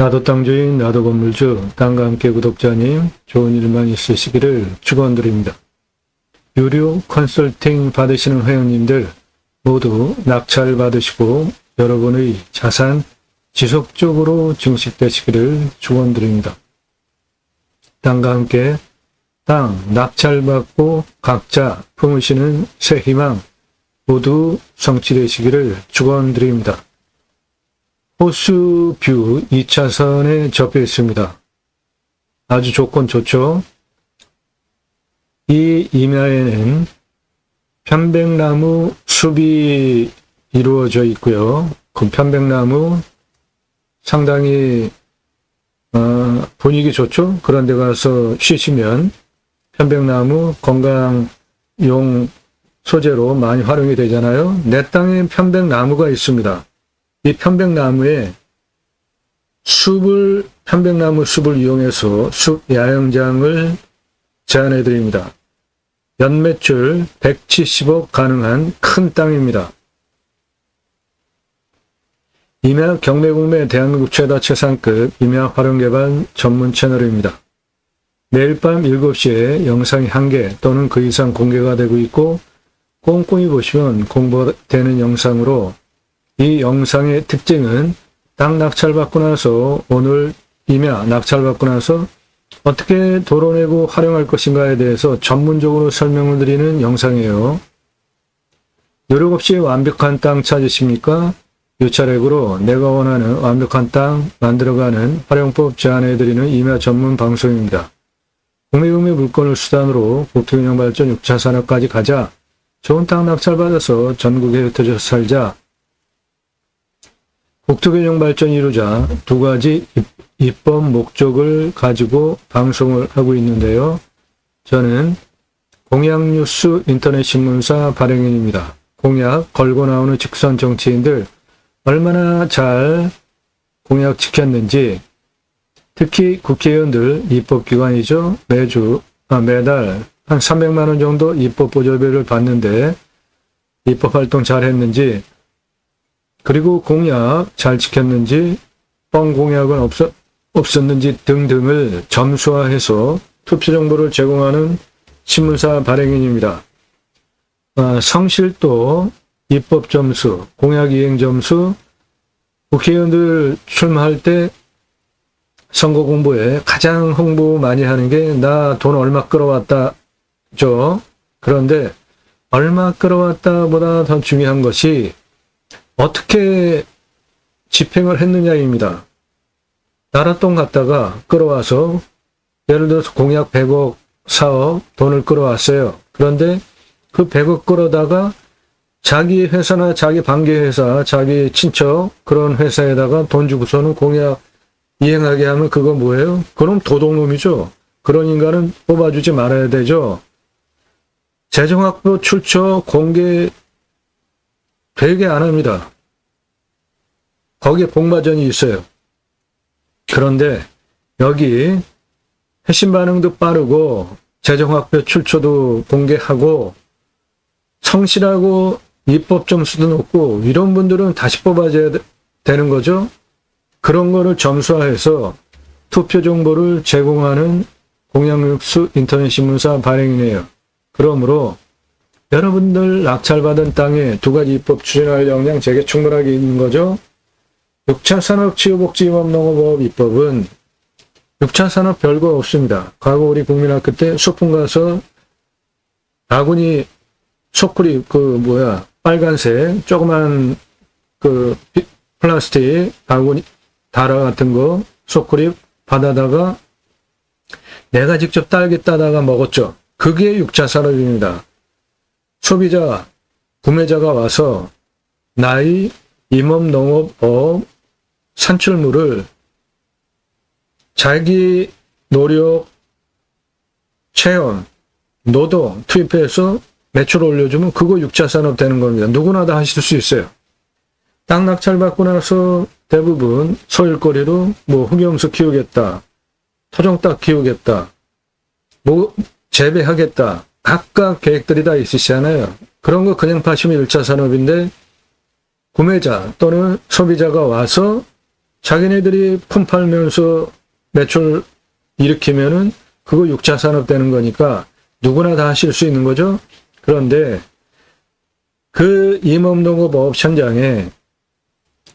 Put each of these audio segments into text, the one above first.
나도 땅주인, 나도 건물주, 땅과 함께 구독자님, 좋은 일만 있으시기를 축원드립니다. 유료 컨설팅 받으시는 회원님들 모두 낙찰 받으시고 여러분의 자산 지속적으로 증식되시기를 축원드립니다. 땅과 함께 땅 낙찰 받고 각자 품으시는 새 희망 모두 성취되시기를 축원드립니다. 호수뷰 2차선에 접해 있습니다. 아주 조건 좋죠. 이 임야에는 편백나무 숲이 이루어져 있고요. 그 편백나무 상당히 분위기 좋죠. 그런 데 가서 쉬시면 편백나무 건강용 소재로 많이 활용이 되잖아요. 내 땅에 편백나무가 있습니다. 이 편백나무에 편백나무 숲을 이용해서 숲 야영장을 제안해 드립니다. 연매출 170억 가능한 큰 땅입니다. 임야 경매국내 대한민국 최다 최상급 임야 활용개발 전문 채널입니다. 매일 밤 7시에 영상이 1개 또는 그 이상 공개가 되고 있고 꼼꼼히 보시면 공부되는 영상으로 이 영상의 특징은 땅 낙찰받고 나서 오늘 임야 낙찰받고 나서 어떻게 도로내고 활용할 것인가에 대해서 전문적으로 설명을 드리는 영상이에요. 노력 없이 완벽한 땅 찾으십니까? 유차렉으로 내가 원하는 완벽한 땅 만들어가는 활용법 제안해 드리는 임야 전문 방송입니다. 국내금의 물건을 수단으로 국토균형 발전 6차 산업까지 가자. 좋은 땅 낙찰받아서 전국에 흩어져서 살자. 국토균형 발전 이루자 두 가지 입법 목적을 가지고 방송을 하고 있는데요. 저는 공약뉴스 인터넷 신문사 발행인입니다. 공약 걸고 나오는 직선 정치인들 얼마나 잘 공약 지켰는지 특히 국회의원들 입법기관이죠. 매달 한 300만 원 정도 입법보조비를 받는데 입법활동 잘 했는지 그리고 공약 잘 지켰는지 뻥 공약은 없었는지 등등을 점수화해서 투표 정보를 제공하는 신문사 발행인입니다. 성실도, 입법 점수, 공약 이행 점수, 국회의원들 출마할 때 선거 공보에 가장 홍보 많이 하는 게 나 돈 얼마 끌어왔다죠. 그런데 얼마 끌어왔다 보다 더 중요한 것이 어떻게 집행을 했느냐입니다. 나랏돈 갖다가 끌어와서 예를 들어서 공약 100억 사업 돈을 끌어왔어요. 그런데 그 100억 끌어다가 자기 회사나 자기 관계회사, 자기 친척 그런 회사에다가 돈 주고서는 공약 이행하게 하면 그거 뭐예요? 그럼 도둑놈이죠. 그런 인간은 뽑아주지 말아야 되죠. 재정학부 출처 공개 되게 안 합니다. 거기에 복마전이 있어요. 그런데 여기 회신 반응도 빠르고 재정학표 출처도 공개하고 성실하고 입법 점수도 높고 이런 분들은 다시 뽑아줘야 되는 거죠. 그런 거를 점수화해서 투표 정보를 제공하는 공약뉴스 인터넷 신문사 발행이네요. 그러므로 여러분들 낙찰받은 땅에 두 가지 입법 추진할 역량 제게 충분하게 있는 거죠. 6차 산업 치유복지임업농업법 입법은 6차 산업 별거 없습니다. 과거 우리 국민학교 때 소풍 가서 바구니 소쿠리 빨간색 조그만 플라스틱 바구니 다라 같은 거 소쿠리 받아다가 내가 직접 딸기 따다가 먹었죠. 그게 6차 산업입니다. 소비자, 구매자가 와서 나의 임업농업업 산출물을 자기 노력, 체험, 노동 투입해서 매출 올려주면 그거 6차 산업 되는 겁니다. 누구나 다 하실 수 있어요. 땅 낙찰 받고 나서 대부분 소일거리로 흑염소 키우겠다, 토종닭 키우겠다, 재배하겠다. 각각 계획들이 다 있으시잖아요. 그런 거 그냥 파시면 1차 산업인데 구매자 또는 소비자가 와서 자기네들이 품 팔면서 매출 일으키면은 그거 6차 산업 되는 거니까 누구나 다 하실 수 있는 거죠. 그런데 그 임업농업 현장에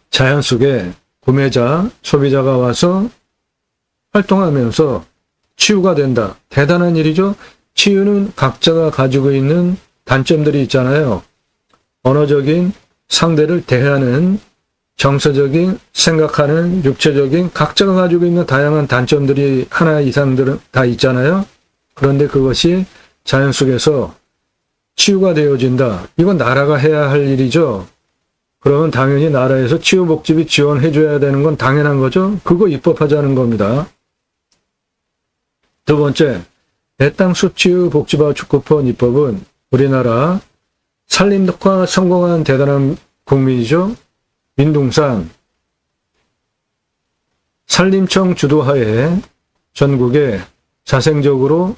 자연 속에 구매자, 소비자가 와서 활동하면서 치유가 된다. 대단한 일이죠. 치유는 각자가 가지고 있는 단점들이 있잖아요. 언어적인 상대를 대하는 정서적인 생각하는 육체적인 각자가 가지고 있는 다양한 단점들이 하나 이상들은 다 있잖아요. 그런데 그것이 자연 속에서 치유가 되어진다. 이건 나라가 해야 할 일이죠. 그러면 당연히 나라에서 치유복지비 지원해줘야 되는 건 당연한 거죠. 그거 입법하자는 겁니다. 두 번째, 배땅숲 치유복지바우처 쿠폰 입법은 우리나라 산림녹화 성공한 대단한 국민이죠. 민둥산 산림청 주도하에 전국에 자생적으로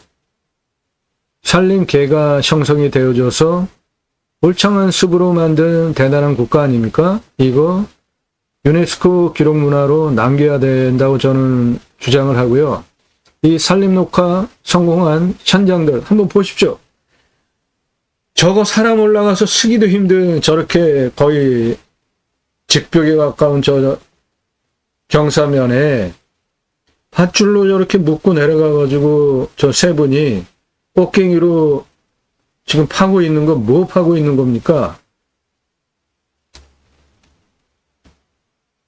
산림계가 형성이 되어져서 울창한 숲으로 만든 대단한 국가 아닙니까? 이거 유네스코 기록문화로 남겨야 된다고 저는 주장을 하고요. 이 산림녹화 성공한 현장들 한번 보십시오. 저거 사람 올라가서 쓰기도 힘든 저렇게 거의 직벽에 가까운 저 경사면에 밧줄로 저렇게 묶고 내려가가지고 저 세 분이 꽃갱이로 지금 파고 있는 거 뭐 파고 있는 겁니까?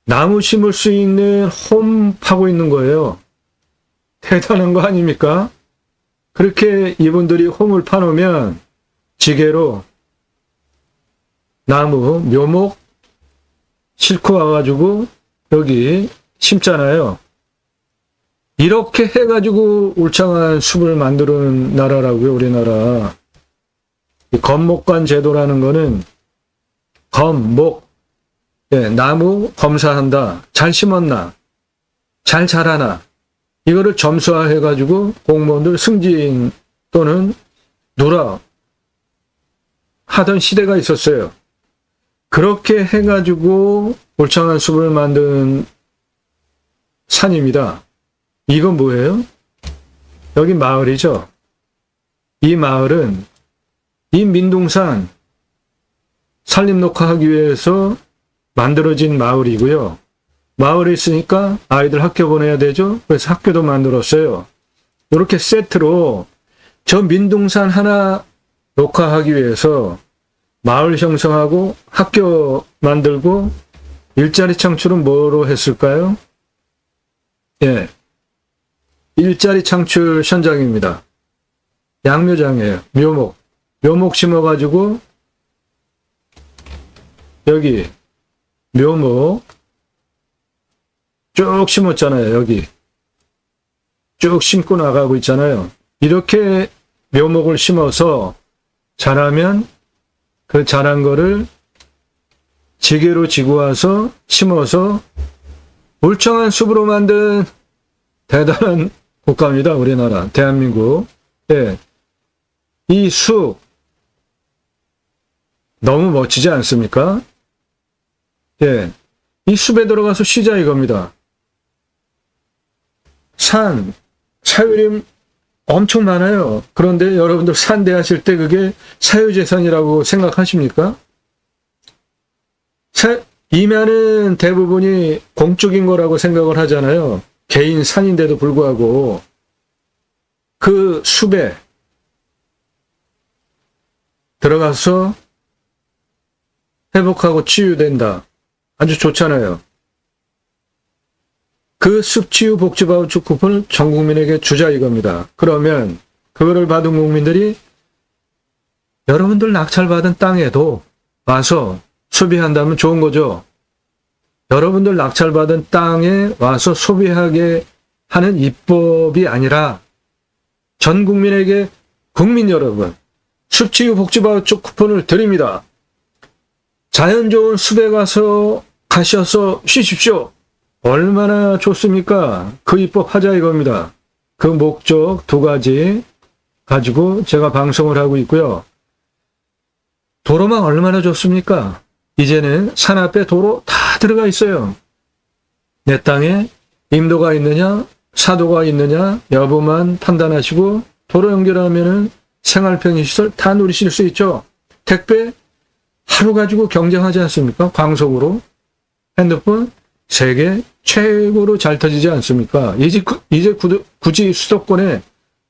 나무 심을 수 있는 홈 파고 있는 거예요. 대단한 거 아닙니까? 그렇게 이분들이 홈을 파놓으면 지게로 나무, 묘목 싣고 와가지고 여기 심잖아요. 이렇게 해가지고 울창한 숲을 만드는 나라라고요, 우리나라. 이 검목관 제도라는 거는 검목, 나무 검사한다. 잘 심었나? 잘 자라나? 이거를 점수화해가지고 공무원들 승진 또는 누락 하던 시대가 있었어요. 그렇게 해가지고 울창한 숲을 만든 산입니다. 이건 뭐예요? 여기 마을이죠. 이 마을은 이 민둥산 산림녹화하기 위해서 만들어진 마을이고요. 마을에 있으니까 아이들 학교 보내야 되죠. 그래서 학교도 만들었어요. 이렇게 세트로 저 민둥산 하나 녹화하기 위해서 마을 형성하고 학교 만들고 일자리 창출은 뭐로 했을까요? 예, 일자리 창출 현장입니다. 양묘장이에요. 묘목 심어가지고 여기 묘목 쭉 심었잖아요. 여기 쭉 심고 나가고 있잖아요. 이렇게 묘목을 심어서 자라면 그 자란 거를 지게로 지고 와서 심어서 울창한 숲으로 만든 대단한 국가입니다. 우리나라 대한민국. 예. 이 숲 너무 멋지지 않습니까? 예. 이 숲에 들어가서 쉬자 이겁니다. 산, 사유림 엄청 많아요. 그런데 여러분들 산 대하실 때 그게 사유재산이라고 생각하십니까? 임야는 대부분이 공적인 거라고 생각을 하잖아요. 개인 산인데도 불구하고 그 숲에 들어가서 회복하고 치유된다. 아주 좋잖아요. 그 숲치유 복지바우처 쿠폰을 전 국민에게 주자 이겁니다. 그러면 그거를 받은 국민들이 여러분들 낙찰받은 땅에도 와서 소비한다면 좋은 거죠. 여러분들 낙찰받은 땅에 와서 소비하게 하는 입법이 아니라 전 국민에게 국민 여러분 숲치유 복지바우처 쿠폰을 드립니다. 자연 좋은 숲에 가셔서 쉬십시오. 얼마나 좋습니까? 그 입법 하자 이겁니다. 그 목적 두 가지 가지고 제가 방송을 하고 있고요. 도로망 얼마나 좋습니까? 이제는 산 앞에 도로 다 들어가 있어요. 내 땅에 임도가 있느냐, 사도가 있느냐 여부만 판단하시고 도로 연결하면은 생활편의시설 다 누리실 수 있죠. 택배 하루 가지고 경쟁하지 않습니까? 광속으로. 핸드폰 세계 최고로 잘 터지지 않습니까? 이제 굳이 수도권에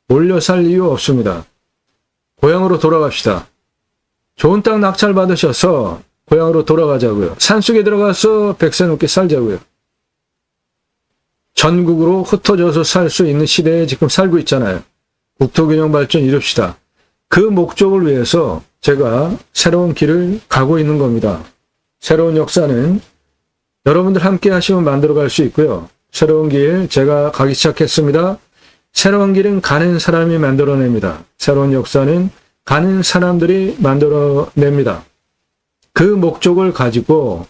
몰려 살 이유 없습니다. 고향으로 돌아갑시다. 좋은 땅 낙찰 받으셔서 고향으로 돌아가자고요. 산속에 들어가서 100세 넘게 살자고요. 전국으로 흩어져서 살 수 있는 시대에 지금 살고 있잖아요. 국토균형 발전 이룹시다. 그 목적을 위해서 제가 새로운 길을 가고 있는 겁니다. 새로운 역사는 여러분들 함께 하시면 만들어갈 수 있고요. 새로운 길 제가 가기 시작했습니다. 새로운 길은 가는 사람이 만들어냅니다. 새로운 역사는 가는 사람들이 만들어냅니다. 그 목적을 가지고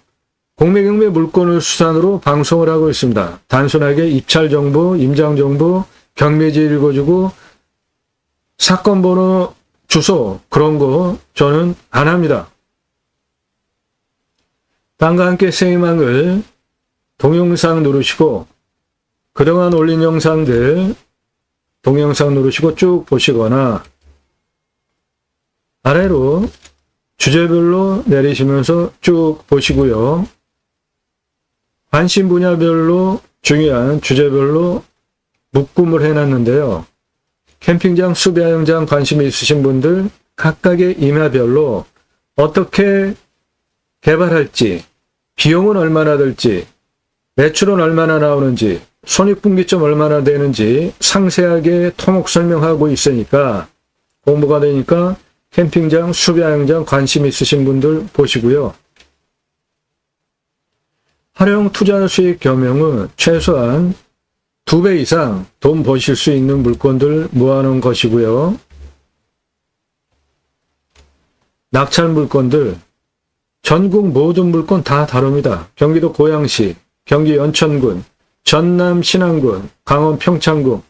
공매경매 물건을 수단으로 방송을 하고 있습니다. 단순하게 입찰정보, 임장정보, 경매지 읽어주고 사건 번호, 주소 그런 거 저는 안 합니다. 땅과 함께 새희망을 동영상 누르시고 그동안 올린 영상들 동영상 누르시고 쭉 보시거나 아래로 주제별로 내리시면서 쭉 보시고요. 관심 분야별로 중요한 주제별로 묶음을 해놨는데요. 캠핑장, 수배양장 관심이 있으신 분들 각각의 임야별로 어떻게 개발할지, 비용은 얼마나 들지, 매출은 얼마나 나오는지, 손익분기점 얼마나 되는지 상세하게 토목 설명하고 있으니까 공부가 되니까 캠핑장, 수배양장 관심 있으신 분들 보시고요. 활용 투자 수익 겸용은 최소한 2배 이상 돈 버실 수 있는 물건들 모아놓은 것이고요. 낙찰 물건들, 전국 모든 물건 다 다릅니다. 경기도 고양시, 경기 연천군, 전남 신안군, 강원 평창군,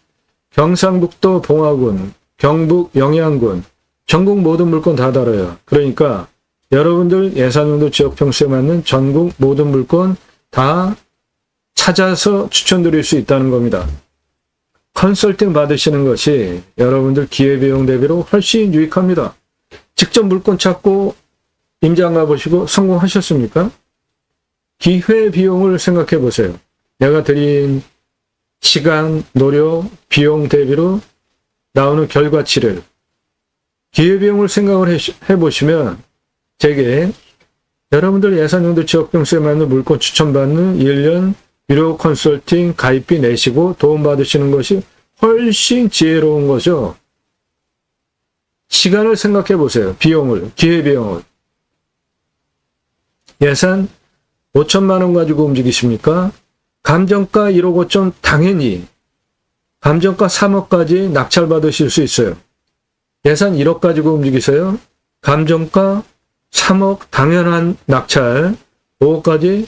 경상북도 봉화군, 경북 영양군, 전국 모든 물건 다 다뤄요. 그러니까 여러분들 예산용도 지역평수에 맞는 전국 모든 물건 다 찾아서 추천드릴 수 있다는 겁니다. 컨설팅 받으시는 것이 여러분들 기회비용 대비로 훨씬 유익합니다. 직접 물건 찾고 임장 가보시고 성공하셨습니까? 기회비용을 생각해 보세요. 내가 드린 시간, 노력, 비용 대비로 나오는 결과치를 기회비용을 생각을 해보시면 제게 여러분들 예산용도 지역평수에 맞는 물건 추천받는 1년 유료 컨설팅 가입비 내시고 도움받으시는 것이 훨씬 지혜로운 거죠. 시간을 생각해 보세요. 비용을, 기회비용을. 예산 5천만 원 가지고 움직이십니까? 감정가 1억 5천 당연히 감정가 3억까지 낙찰받으실 수 있어요. 예산 1억 가지고 움직이세요. 감정가 3억 당연한 낙찰 5억까지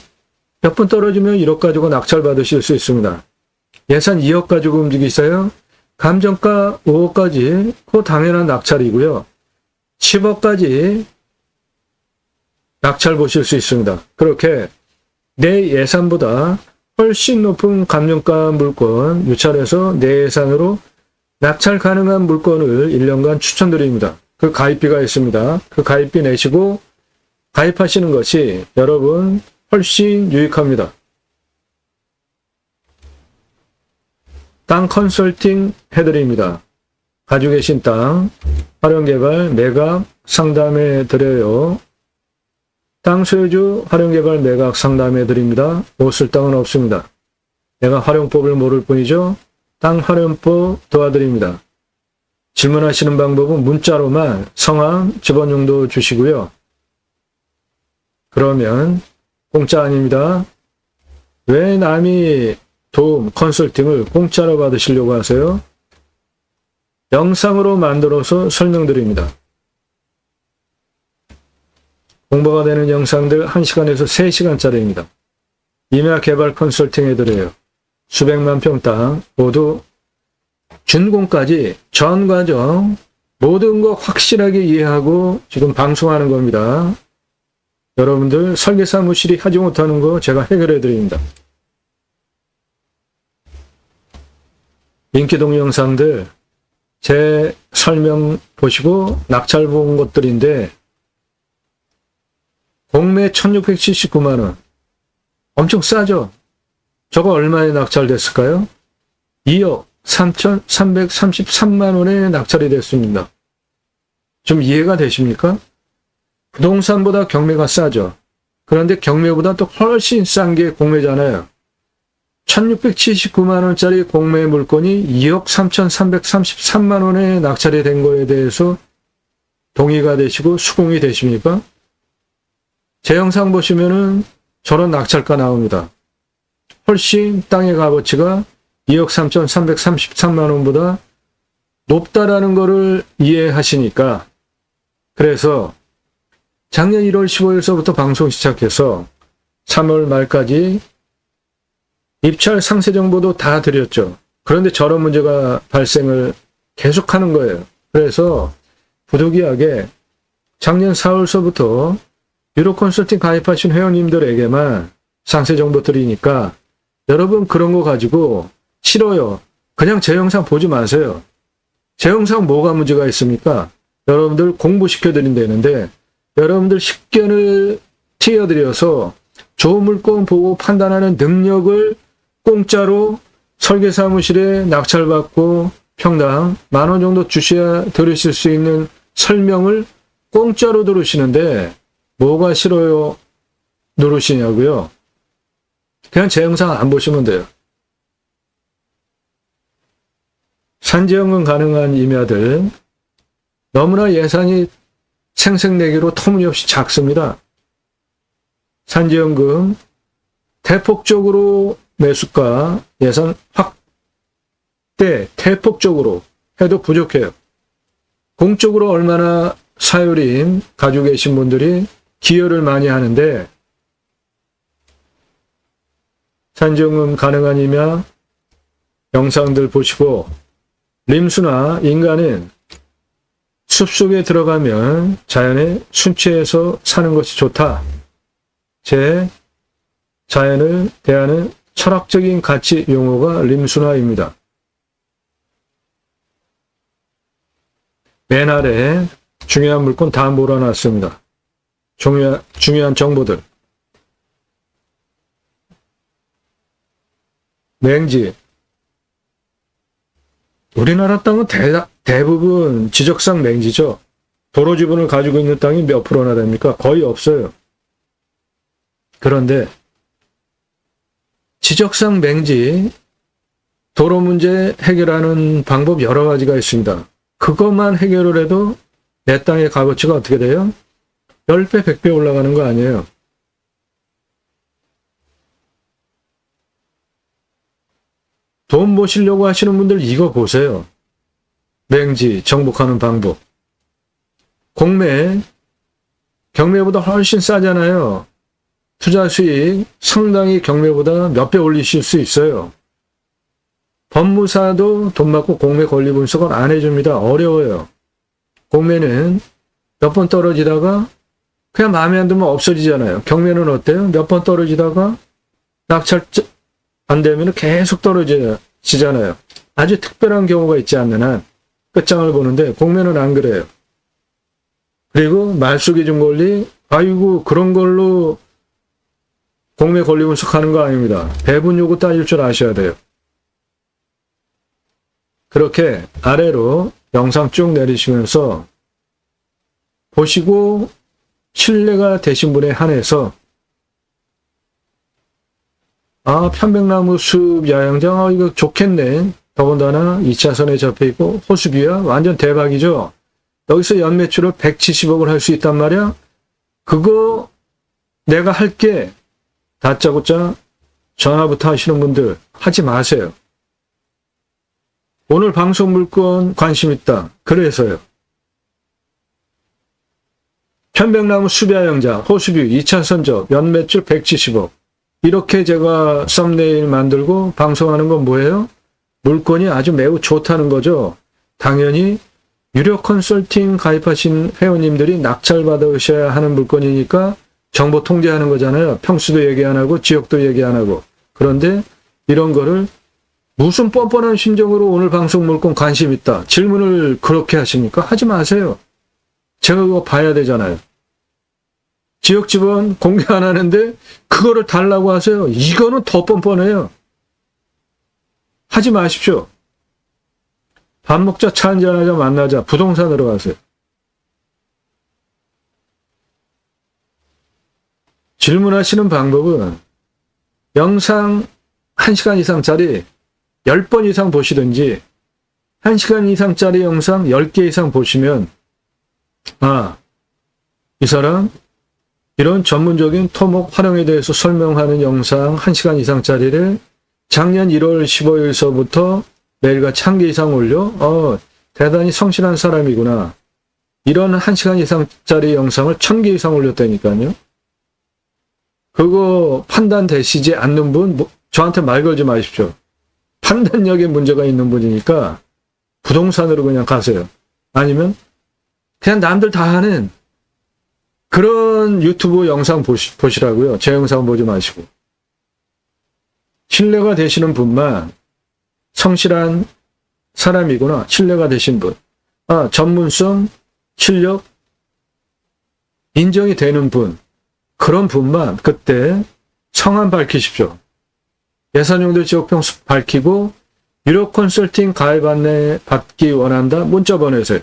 몇 분 떨어지면 1억 가지고 낙찰 받으실 수 있습니다. 예산 2억 가지고 움직이세요. 감정가 5억까지 그 당연한 낙찰이고요. 10억까지 낙찰 보실 수 있습니다. 그렇게 내 예산보다 훨씬 높은 감정가 물건 유찰해서 내 예산으로 낙찰 가능한 물건을 1년간 추천드립니다. 그 가입비가 있습니다. 그 가입비 내시고 가입하시는 것이 여러분 훨씬 유익합니다. 땅 컨설팅 해드립니다. 가지고 계신 땅 활용개발 매각 상담해 드려요. 땅 소유주 활용개발 매각 상담해 드립니다. 못 쓸 땅은 없습니다. 내가 활용법을 모를 뿐이죠. 땅 활용법 도와드립니다. 질문하시는 방법은 문자로만 성함, 집원용도 주시고요. 그러면 공짜 아닙니다. 왜 남이 도움, 컨설팅을 공짜로 받으시려고 하세요? 영상으로 만들어서 설명드립니다. 공부가 되는 영상들 1시간에서 3시간짜리입니다. 임야 개발 컨설팅 해드려요. 수백만 평 땅 모두 준공까지 전 과정 모든 거 확실하게 이해하고 지금 방송하는 겁니다. 여러분들 설계사무실이 하지 못하는 거 제가 해결해 드립니다. 인기 동영상들 제 설명 보시고 낙찰 본 것들인데 공매 1679만 원. 엄청 싸죠? 저거 얼마에 낙찰됐을까요? 2억 3,333만 원에 낙찰이 됐습니다. 좀 이해가 되십니까? 부동산보다 경매가 싸죠. 그런데 경매보다 또 훨씬 싼 게 공매잖아요. 1679만 원짜리 공매 물건이 2억 3,333만 원에 낙찰이 된 거에 대해서 동의가 되시고 수긍이 되십니까? 제 영상 보시면은 저런 낙찰가 나옵니다. 훨씬 땅의 값어치가 2억 3,333만 원보다 높다라는 거를 이해하시니까 그래서 작년 1월 15일서부터 방송 시작해서 3월 말까지 입찰 상세 정보도 다 드렸죠. 그런데 저런 문제가 발생을 계속하는 거예요. 그래서 부득이하게 작년 4월서부터 유로 컨설팅 가입하신 회원님들에게만 상세 정보 드리니까 여러분 그런 거 가지고 싫어요. 그냥 제 영상 보지 마세요. 제 영상 뭐가 문제가 있습니까? 여러분들 공부시켜 드린다는데 여러분들 식견을 튀어드려서 좋은 물건 보고 판단하는 능력을 공짜로 설계사무실에 낙찰받고 평당 10,000원 정도 주셔야 들으실 수 있는 설명을 공짜로 들으시는데 뭐가 싫어요 누르시냐고요? 그냥 제 영상 안 보시면 돼요. 산지연금 가능한 임야들 너무나 예산이 생색내기로 터무니없이 작습니다. 산지연금 대폭적으로 매수가 예산 확대 대폭적으로 해도 부족해요. 공적으로 얼마나 사유림 가지고 계신 분들이 기여를 많이 하는데 산지연금 가능한 임야 영상들 보시고 림수나 인간은 숲속에 들어가면 자연에 순치해서 사는 것이 좋다. 제 자연을 대하는 철학적인 가치 용어가 림수나입니다. 맨 아래 중요한 물건 다 몰아놨습니다. 중요한 정보들. 맹지. 우리나라 땅은 대부분 지적상 맹지죠. 도로 지분을 가지고 있는 땅이 몇 프로나 됩니까? 거의 없어요. 그런데 지적상 맹지 도로 문제 해결하는 방법 여러 가지가 있습니다. 그것만 해결을 해도 내 땅의 값어치가 어떻게 돼요? 10배, 100배 올라가는 거 아니에요. 돈 모시려고 하시는 분들 이거 보세요. 맹지 정복하는 방법. 공매, 경매보다 훨씬 싸잖아요. 투자 수익 상당히 경매보다 몇 배 올리실 수 있어요. 법무사도 돈 받고 공매 권리 분석을 안 해줍니다. 어려워요. 공매는 몇 번 떨어지다가 그냥 마음에 안 들면 없어지잖아요. 경매는 어때요? 몇 번 떨어지다가 낙찰 안 되면 계속 떨어지잖아요. 아주 특별한 경우가 있지 않는 한 끝장을 보는데 공매는 안 그래요. 그리고 말소기준 권리, 아이고 그런 걸로 공매 권리 분석하는 거 아닙니다. 배분 요구 따질 줄 아셔야 돼요. 그렇게 아래로 영상 쭉 내리시면서 보시고 신뢰가 되신 분에 한해서 아 편백나무 숲 야영장 이거 좋겠네. 더군다나 2차선에 접해있고 호수뷰야 완전 대박이죠. 여기서 연매출을 170억을 할 수 있단 말이야. 그거 내가 할게. 다짜고짜 전화부터 하시는 분들 하지 마세요. 오늘 방송 물건 관심 있다. 그래서요. 편백나무 숲야영장 호수뷰 2차선적 연매출 170억. 이렇게 제가 썸네일 만들고 방송하는 건 뭐예요? 물건이 아주 매우 좋다는 거죠. 당연히 유료 컨설팅 가입하신 회원님들이 낙찰받으셔야 하는 물건이니까 정보 통제하는 거잖아요. 평수도 얘기 안 하고 지역도 얘기 안 하고. 그런데 이런 거를 무슨 뻔뻔한 심정으로 오늘 방송 물건 관심 있다. 질문을 그렇게 하십니까? 하지 마세요. 제가 그거 봐야 되잖아요. 지역 지번 공개 안 하는데 그거를 달라고 하세요. 이거는 더 뻔뻔해요. 하지 마십시오. 밥 먹자, 차 한잔하자, 만나자, 부동산으로 가세요. 질문하시는 방법은 영상 1시간 이상짜리 10번 이상 보시든지 1시간 이상짜리 영상 10개 이상 보시면 이 사람 이런 전문적인 토목 활용에 대해서 설명하는 영상 1시간 이상짜리를 작년 1월 15일서부터 매일같이 1개 이상 올려 대단히 성실한 사람이구나. 이런 1시간 이상짜리 영상을 1000개 이상 올렸다니까요. 그거 판단되시지 않는 분 저한테 말 걸지 마십시오. 판단력에 문제가 있는 분이니까 부동산으로 그냥 가세요. 아니면 그냥 남들 다 하는 그런 유튜브 영상 보시라고요. 제 영상 보지 마시고. 신뢰가 되시는 분만 성실한 사람이구나. 신뢰가 되신 분. 전문성, 실력, 인정이 되는 분. 그런 분만 그때 성함 밝히십시오. 예산용도 지역평수 밝히고 유료 컨설팅 가입 안내 받기 원한다. 문자 보내세요.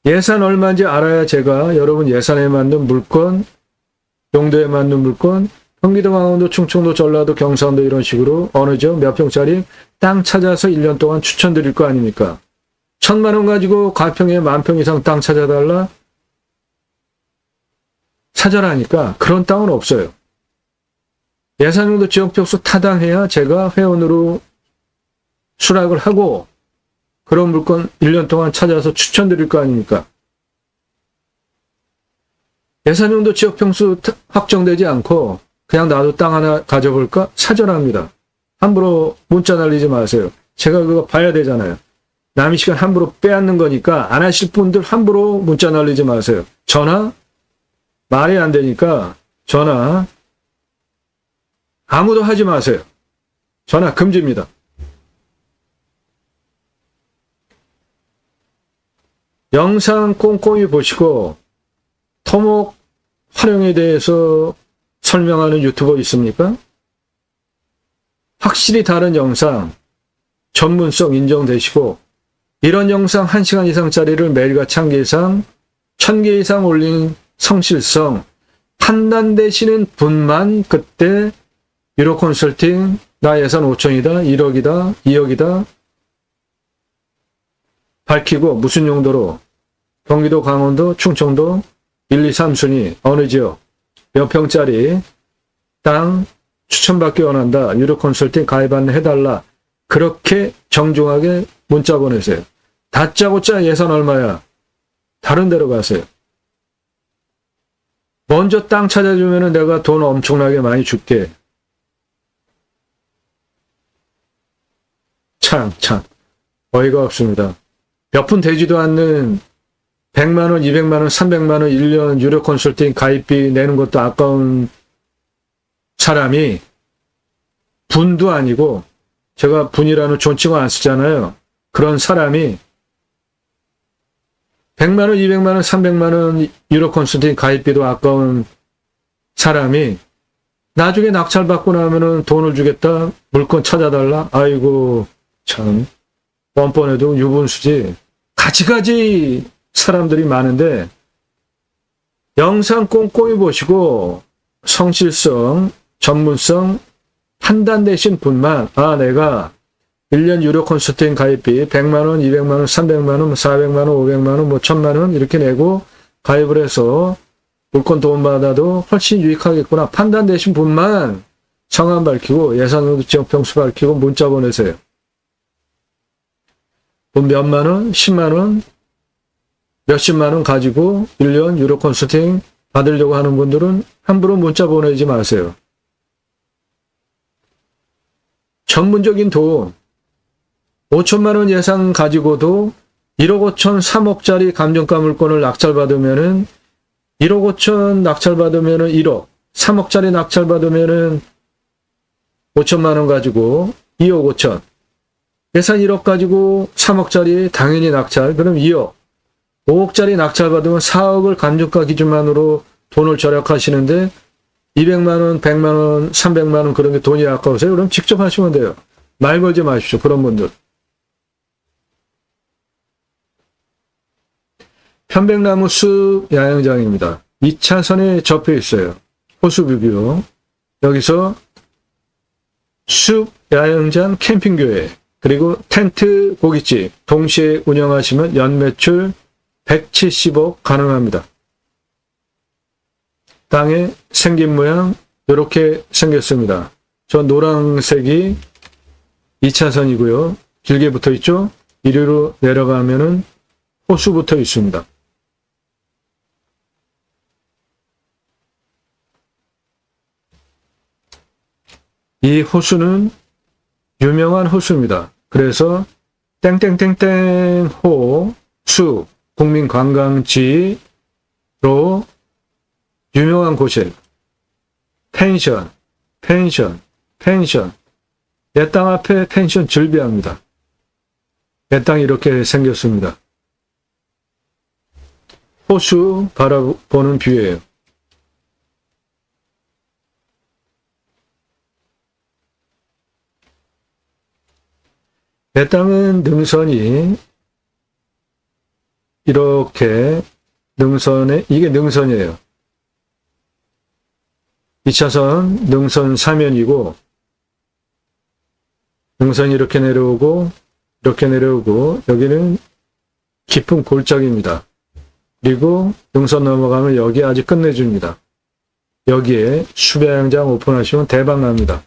예산 얼마인지 알아야 제가 여러분 예산에 맞는 물건, 용도에 맞는 물건, 경기도, 강원도, 충청도, 전라도, 경상도 이런 식으로 어느 지역 몇 평짜리 땅 찾아서 1년 동안 추천드릴 거 아닙니까? 1000만 원 가지고 가평에 10,000평 이상 땅 찾아달라? 찾아라니까 그런 땅은 없어요. 예산용도 지역평수 타당해야 제가 회원으로 수락을 하고 그런 물건 1년 동안 찾아서 추천드릴 거 아닙니까? 예산용도 지역평수 확정되지 않고 그냥 나도 땅 하나 가져볼까? 사절합니다. 함부로 문자 날리지 마세요. 제가 그거 봐야 되잖아요. 남의 시간 함부로 빼앗는 거니까 안 하실 분들 함부로 문자 날리지 마세요. 전화? 말이 안 되니까 전화 아무도 하지 마세요. 전화 금지입니다. 영상 꼼꼼히 보시고 토목 활용에 대해서 설명하는 유튜버 있습니까? 확실히 다른 영상, 전문성 인정되시고 이런 영상 1시간 이상짜리를 매일같이 1개 이상, 1000개 이상 올린 성실성, 판단되시는 분만 그때 유료 컨설팅, 나 예산 5천이다, 1억이다, 2억이다 밝히고 무슨 용도로 경기도, 강원도, 충청도 1, 2, 3순위 어느 지역 몇 평짜리 땅 추천받기 원한다. 유료 컨설팅 가입 안내 해달라. 그렇게 정중하게 문자 보내세요. 다짜고짜 예산 얼마야? 다른 데로 가세요. 먼저 땅 찾아주면 내가 돈 엄청나게 많이 줄게. 참 어이가 없습니다. 몇 푼 되지도 않는 100만 원, 200만 원, 300만 원 1년 유료 컨설팅 가입비 내는 것도 아까운 사람이 분도 아니고 제가 분이라는 존칭어 안 쓰잖아요. 그런 사람이 100만 원, 200만 원, 300만 원 유료 컨설팅 가입비도 아까운 사람이 나중에 낙찰받고 나면은 돈을 주겠다. 물건 찾아달라. 아이고 참 뻔뻔해도 유분수지. 가지가지 사람들이 많은데 영상 꼼꼼히 보시고 성실성, 전문성 판단되신 분만 내가 1년 유료 컨설팅 가입비 100만 원, 200만 원, 300만 원, 400만 원, 500만 원, 1000만 원 이렇게 내고 가입을 해서 물건 돈 받아도 훨씬 유익하겠구나. 판단되신 분만 성함 밝히고 예산으로 지역평수 밝히고 문자 보내세요. 돈 몇만 원, 10만 원, 몇십만 원 가지고 1년 유료 컨설팅 받으려고 하는 분들은 함부로 문자 보내지 마세요. 전문적인 돈 5천만 원 예상 가지고도 1억 5천 3억짜리 감정가 물건을 낙찰받으면은 1억 5천 낙찰받으면은 1억 3억짜리 낙찰받으면은 5천만 원 가지고 2억 5천. 예산 1억 가지고 3억짜리 당연히 낙찰. 그럼 2억. 5억짜리 낙찰 받으면 4억을 감정가 기준만으로 돈을 절약하시는데 200만 원, 100만 원, 300만 원 그런 게 돈이 아까우세요? 그럼 직접 하시면 돼요. 말 걸지 마십시오. 그런 분들. 편백나무 숲 야영장입니다. 2차선에 접해 있어요. 호수뷰. 여기서 숲 야영장 캠핑교회 그리고 텐트 고깃집 동시에 운영하시면 연매출 170억 가능합니다. 땅의 생긴 모양 이렇게 생겼습니다. 저 노란색이 2차선이고요. 길게 붙어 있죠? 이리로 내려가면은 호수 붙어 있습니다. 이 호수는 유명한 호수입니다. 그래서 땡땡땡땡 호수 국민관광지로 유명한 곳이에요. 펜션. 내 땅 앞에 펜션 즐비합니다. 내 땅이 이렇게 생겼습니다. 호수 바라보는 뷰예요. 내 땅은 능선이 이렇게 이게 능선이에요. 2차선 능선 사면이고 능선이 이렇게 내려오고 여기는 깊은 골짜기입니다. 그리고 능선 넘어가면 여기 아주 끝내줍니다. 여기에 숲야영장 오픈하시면 대박 납니다.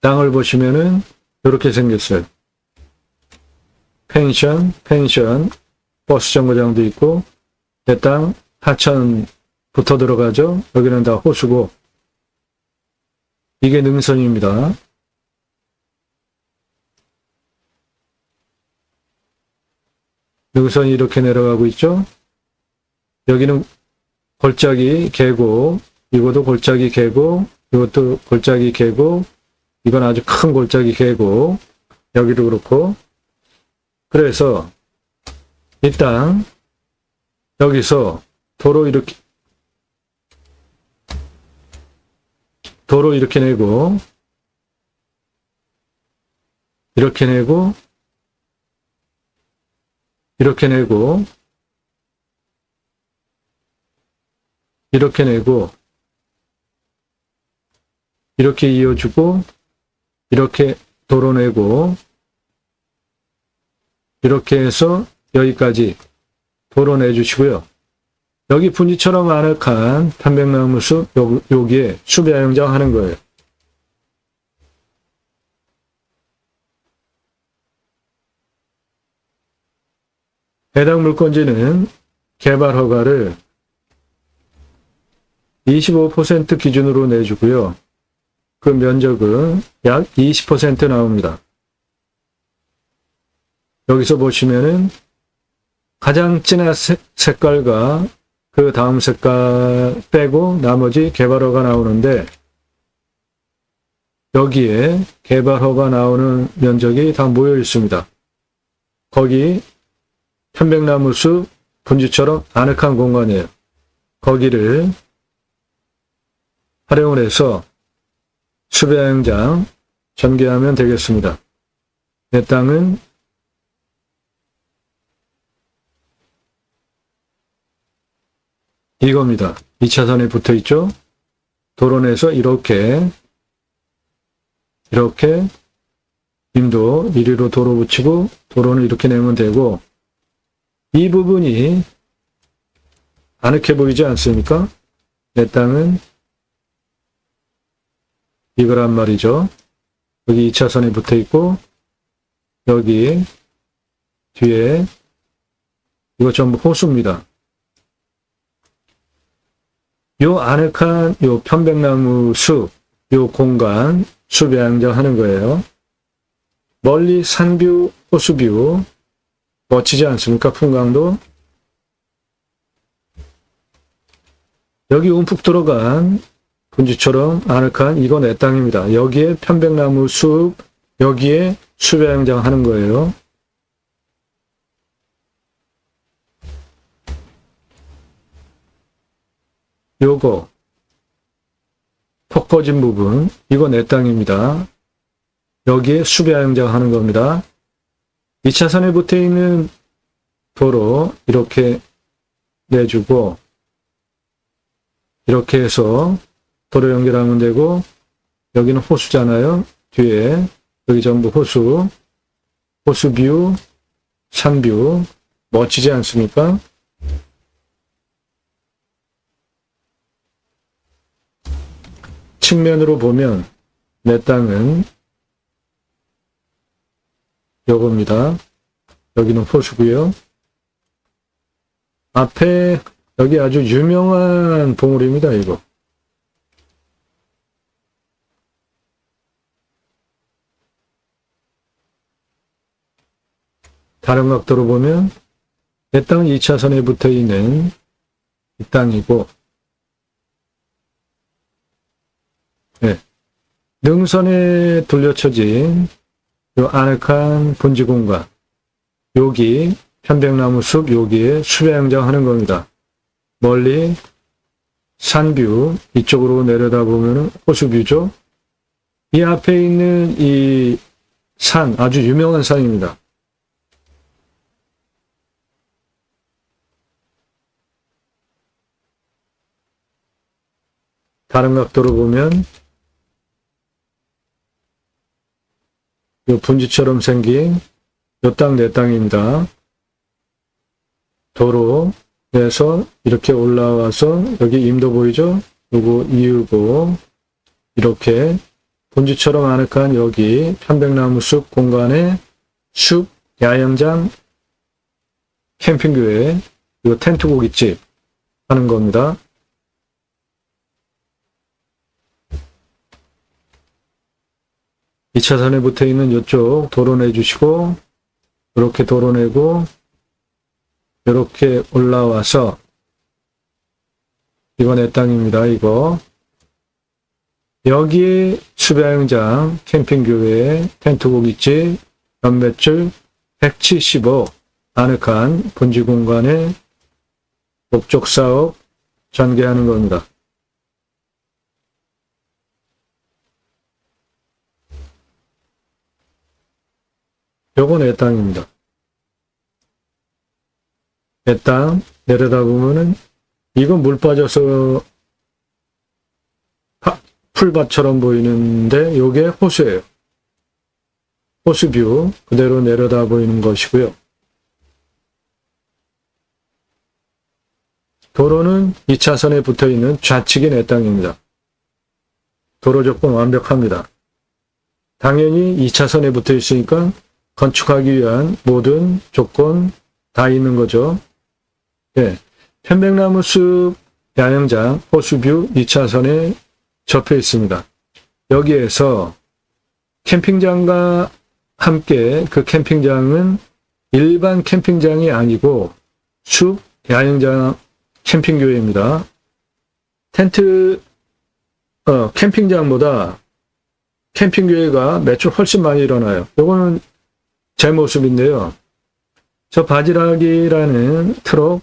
땅을 보시면은 이렇게 생겼어요. 펜션, 버스 정거장도 있고 내 땅 하천부터 들어가죠. 여기는 다 호수고 이게 능선입니다. 능선이 이렇게 내려가고 있죠. 여기는 골짜기 계곡, 이것도 골짜기 계곡, 이것도 골짜기 계곡, 이건 아주 큰 골짜기 계곡, 여기도 그렇고. 그래서 이 땅 여기서 도로 이렇게 내고 이렇게 내고 이렇게 내고 이렇게 내고 이렇게 이어주고 이렇게 도로 내고 이렇게 해서 여기까지 도로 내주시고요. 여기 분지처럼 아늑한 편백나무 숲 여기에 숲야영장 하는 거예요. 해당 물건지는 개발 허가를 25% 기준으로 내주고요. 그 면적은 약 20% 나옵니다. 여기서 보시면은 가장 진한 색깔과 그 다음 색깔 빼고 나머지 개발허가 나오는데 여기에 개발허가 나오는 면적이 다 모여 있습니다. 거기 편백나무 숲 분지처럼 아늑한 공간이에요. 거기를 활용을 해서 숲야영장 전개하면 되겠습니다. 내 땅은 이겁니다. 2차선에 붙어 있죠. 도로 내서 이렇게 임도 이리로 도로 붙이고 도로는 이렇게 내면 되고 이 부분이 아늑해 보이지 않습니까? 내 땅은 이거란 말이죠. 여기 2차선에 붙어 있고 여기 뒤에 이거 전부 호수입니다. 요 아늑한 요 편백나무 숲, 요 공간 숲야영장 하는 거예요. 멀리 산뷰, 호수뷰 멋지지 않습니까? 풍광도. 여기 움푹 들어간 분지처럼 아늑한 이거 내 땅입니다. 여기에 편백나무 숲, 여기에 수배양장 하는 거예요. 요거 폭 꺼진 부분, 이거 내 땅입니다. 여기에 수배양장 하는 겁니다. 2차선에 붙어 있는 도로 이렇게 내주고 이렇게 해서 도로 연결하면 되고, 여기는 호수잖아요. 뒤에 여기 전부 호수, 호수뷰, 산뷰 멋지지 않습니까? 측면으로 보면 내 땅은 요겁니다. 여기는 호수고요. 앞에 여기 아주 유명한 봉우리입니다. 이거. 다른 각도로 보면 내 땅은 2차선에 붙어 있는 이 땅이고, 네. 능선에 둘러쳐진 요 아늑한 분지 공간, 여기 편백나무 숲, 여기에 수배양장 하는 겁니다. 멀리 산뷰, 이쪽으로 내려다보면 호수뷰죠. 이 앞에 있는 이 산, 아주 유명한 산입니다. 다른 각도로 보면 이 분지처럼 생긴 요 땅 내 땅입니다. 도로에서 이렇게 올라와서 여기 임도 보이죠? 요거 이유고, 이렇게 분지처럼 아늑한 여기 편백나무 숲 공간에 숲, 야영장, 캠핑교회, 요 텐트 고깃집 하는 겁니다. 이 차선에 붙어 있는 이쪽 도로 내주시고, 이렇게 도로 내고, 이렇게 올라와서, 이거 내 땅입니다. 이거. 여기에 수배양장, 캠핑교회, 텐트 고깃집, 연매출 175, 아늑한 분지 공간에 목적 사업 전개하는 겁니다. 요거 내 땅입니다. 내 땅 내려다보면은 이건 물 빠져서 풀밭처럼 보이는데 요게 호수예요. 호수뷰 그대로 내려다 보이는 것이고요. 도로는 2차선에 붙어있는 좌측이 내 땅입니다. 도로 조건 완벽합니다. 당연히 2차선에 붙어 있으니까 건축하기 위한 모든 조건 다 있는 거죠. 네. 편백나무 숲, 야영장, 호수뷰 2차선에 접해 있습니다. 여기에서 캠핑장과 함께 그 캠핑장은 일반 캠핑장이 아니고 숲, 야영장, 캠핑교회입니다. 캠핑장보다 캠핑교회가 매출 훨씬 많이 일어나요. 요거는 제 모습인데요. 저 바지락이라는 트럭,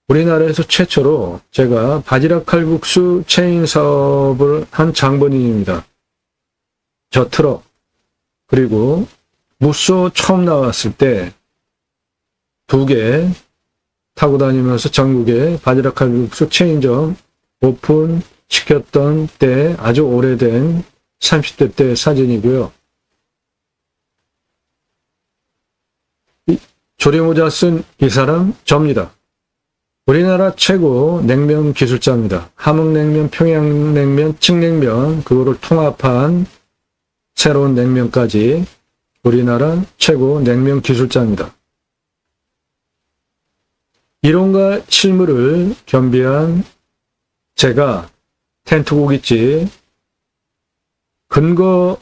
우리나라에서 최초로 제가 바지락 칼국수 체인 사업을 한 장본인입니다. 저 트럭. 그리고 무쏘 처음 나왔을 때 2개 타고 다니면서 전국에 바지락 칼국수 체인점 오픈 시켰던 때 아주 오래된 30대 때 사진이고요. 조리모자 쓴 이 사람 접니다. 우리나라 최고 냉면 기술자입니다. 함흥냉면, 평양냉면, 칡냉면 그거를 통합한 새로운 냉면까지 우리나라 최고 냉면 기술자입니다. 이론과 실물을 겸비한 제가 텐트 고깃집 근거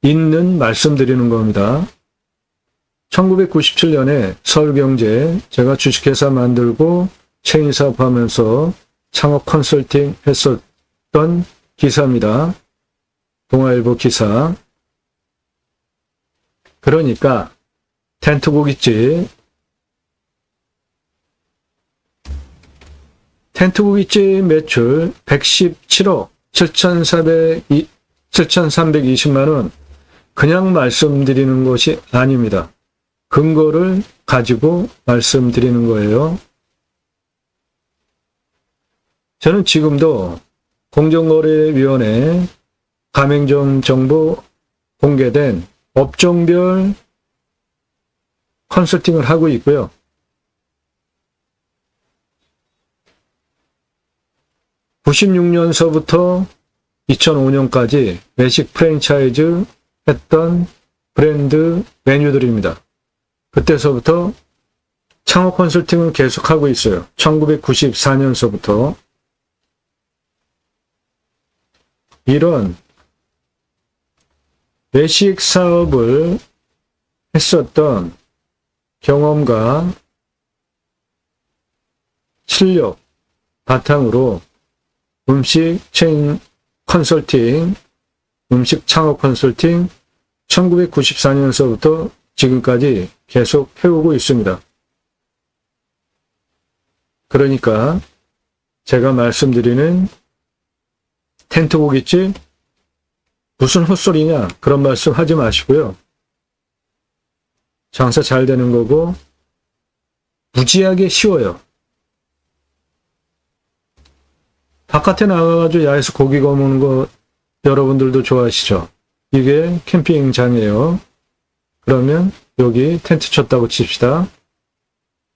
있는 말씀드리는 겁니다. 1997년에 서울경제 제가 주식회사 만들고 체인 사업하면서 창업 컨설팅 했었던 했던 기사입니다. 동아일보 기사. 그러니까 텐트 고깃집 매출 117억 7,320만 원. 그냥 말씀드리는 것이 아닙니다. 근거를 가지고 말씀드리는 거예요. 저는 지금도 공정거래위원회 가맹점 정보 공개된 업종별 컨설팅을 하고 있고요. 96년서부터 2005년까지 외식 프랜차이즈 했던 브랜드 메뉴들입니다. 그때서부터 창업 컨설팅을 계속하고 있어요. 1994년서부터. 이런 외식 사업을 했었던 경험과 실력 바탕으로 음식 체인 컨설팅, 음식 창업 컨설팅 1994년서부터 지금까지 계속 해오고 있습니다. 그러니까 제가 말씀드리는 텐트 고깃집 무슨 헛소리냐 그런 말씀 하지 마시고요. 장사 잘 되는 거고 무지하게 쉬워요. 바깥에 나가가지고 야외에서 고기 구워 먹는 거 여러분들도 좋아하시죠? 이게 캠핑장이에요. 그러면 여기 텐트 쳤다고 칩시다.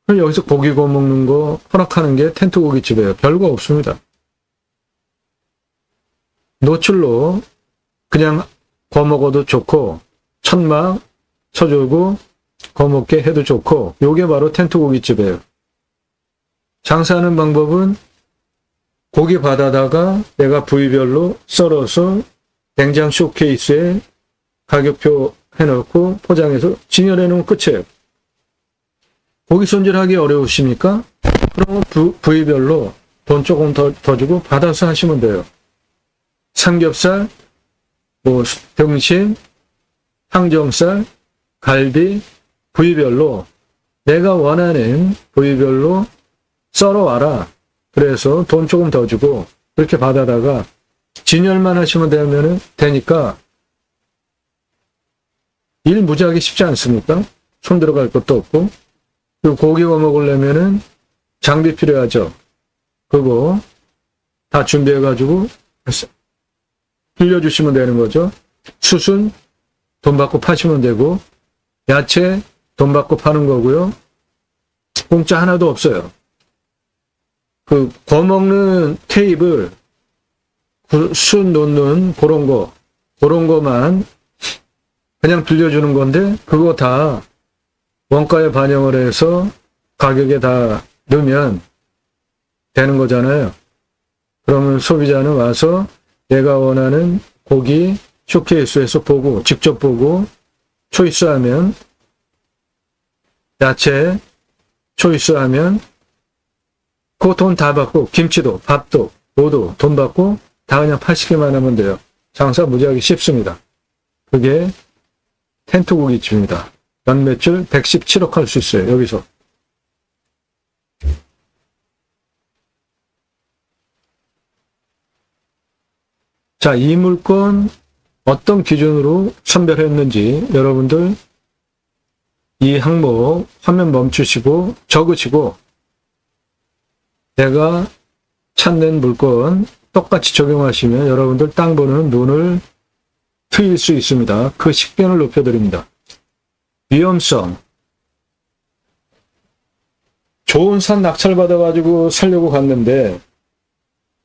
그럼 여기서 고기 구워 먹는 거 허락하는 게 텐트 고깃집이에요. 별거 없습니다. 노출로 그냥 구워 먹어도 좋고 천막 쳐주고 구워 먹게 해도 좋고 요게 바로 텐트 고깃집이에요. 장사하는 방법은 고기 받아다가 내가 부위별로 썰어서 냉장 쇼케이스에 가격표 해놓고 포장해서 진열해 놓으면 끝이에요. 고기 손질하기 어려우십니까? 그러면 부위별로 돈 조금 더 주고 받아서 하시면 돼요. 삼겹살, 등심, 항정살, 갈비, 부위별로 내가 원하는 부위별로 썰어와라. 그래서 돈 조금 더 주고 그렇게 받아다가 진열만 하시면 되니까 일 무지하게 쉽지 않습니까? 손 들어갈 것도 없고 그리고 고기 구워 먹으려면은 장비 필요하죠. 그거 다 준비해가지고 빌려주시면 되는 거죠. 숯은 돈 받고 파시면 되고 야채 돈 받고 파는 거고요. 공짜 하나도 없어요. 그 구워 먹는 테이블, 숯 놓는 그런 거만 그냥 빌려주는 건데 그거 다 원가에 반영을 해서 가격에 다 넣으면 되는 거잖아요. 그러면 소비자는 와서 내가 원하는 고기 쇼케이스에서 보고 직접 보고 초이스하면 야채 초이스하면 그거 돈 다 받고 김치도 밥도 모두 돈 받고 다 그냥 파시기만 하면 돼요. 장사 무지하게 쉽습니다. 그게 텐트 고깃집입니다. 연매출 117억 할 수 있어요. 여기서. 자, 이 물건 어떤 기준으로 선별했는지 여러분들 이 항목 화면 멈추시고 적으시고 내가 찾는 물건 똑같이 적용하시면 여러분들 땅 보는 눈을 트일 수 있습니다. 그 식견을 높여드립니다. 위험성. 좋은 산 낙찰받아가지고 살려고 갔는데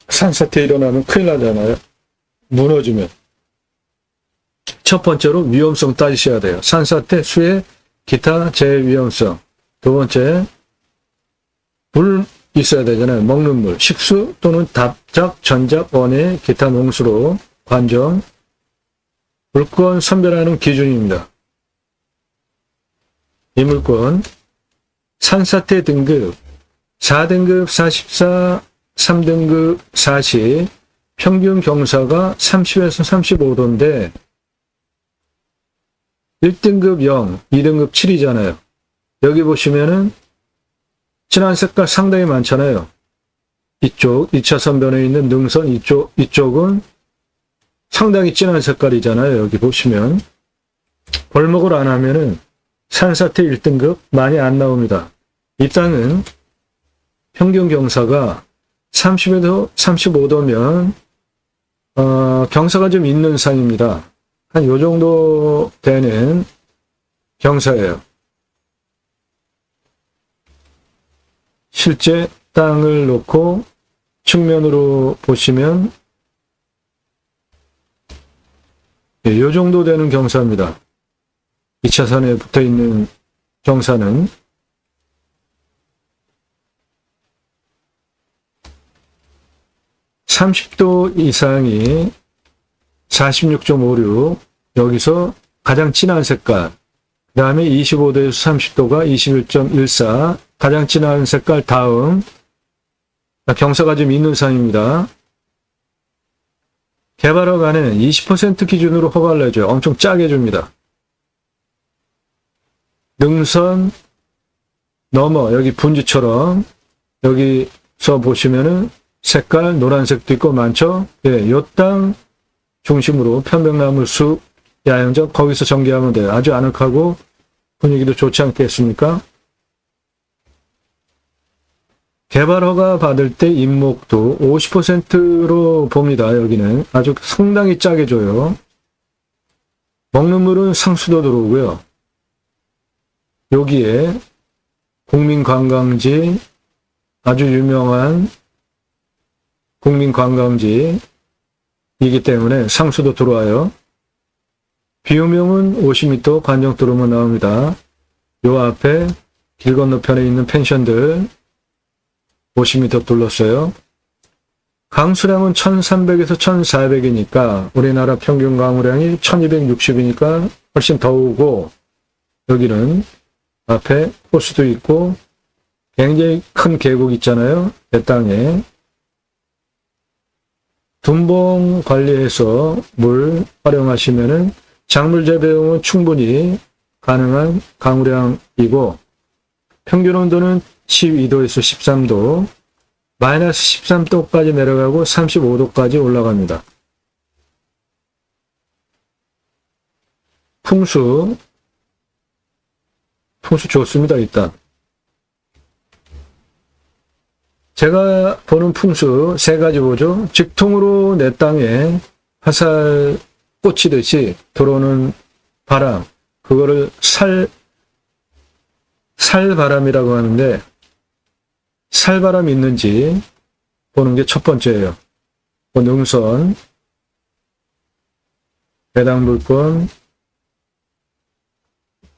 산사태 일어나면 큰일 나잖아요. 무너지면. 첫 번째로 위험성 따지셔야 돼요. 산사태, 수해, 기타 재해 위험성. 두 번째, 물 있어야 되잖아요. 먹는 물, 식수 또는 답작, 전작, 원해, 기타 농수로 관정. 물건 선별하는 기준입니다. 이 물건 산사태 등급 4등급 44, 3등급 40, 평균 경사가 30에서 35도인데 1등급 0, 2등급 7이잖아요. 여기 보시면은 진한 색깔 상당히 많잖아요. 이쪽 2차선 변에 있는 능선 이쪽은 상당히 진한 색깔이잖아요. 여기 보시면 벌목을 안 하면은 산사태 1등급 많이 안 나옵니다. 이 땅은 평균 경사가 30에서 35도면 경사가 좀 있는 산입니다. 한 요 정도 되는 경사예요. 실제 땅을 놓고 측면으로 보시면 요 정도 되는 경사입니다. 2차선에 붙어 있는 경사는 (30도) 이상이 46.56, 여기서 가장 진한 색깔, 그 다음에 25도에서 30도가 21.14, 가장 진한 색깔 다음, 경사가 좀 있는 산입니다. 개발허가는 20% 기준으로 허가를 내줘요. 엄청 짜게 줍니다. 능선 넘어, 여기 분지처럼, 여기서 보시면은 색깔 노란색도 있고 많죠? 예, 요 땅 중심으로 편백나무 숲, 야영장, 거기서 전개하면 돼요. 아주 아늑하고 분위기도 좋지 않겠습니까? 개발허가 받을 때 임목도 50%로 봅니다. 여기는 아주 상당히 짜게 줘요. 먹는 물은 상수도 들어오고요. 여기에 국민관광지, 아주 유명한 국민관광지이기 때문에 상수도 들어와요. 비용명은 50m 관정 뚫으면 나옵니다. 요 앞에 길 건너편에 있는 펜션들 50m 둘렀어요. 강수량은 1300에서 1400이니까 우리나라 평균 강우량이 1260이니까 훨씬 더 오고, 여기는 앞에 호수도 있고 굉장히 큰 계곡 있잖아요. 내 땅에 둔봉 관리해서 물 활용하시면은 작물 재배용은 충분히 가능한 강우량이고, 평균 온도는 12도에서 13도, 마이너스 13도까지 내려가고 35도까지 올라갑니다. 풍수 좋습니다. 일단 제가 보는 풍수 세 가지 보죠. 직통으로 내 땅에 화살 꽂히듯이 들어오는 바람, 그거를 살바람이라고 하는데, 살바람이 있는지 보는 게 첫 번째예요. 능선, 배당 물권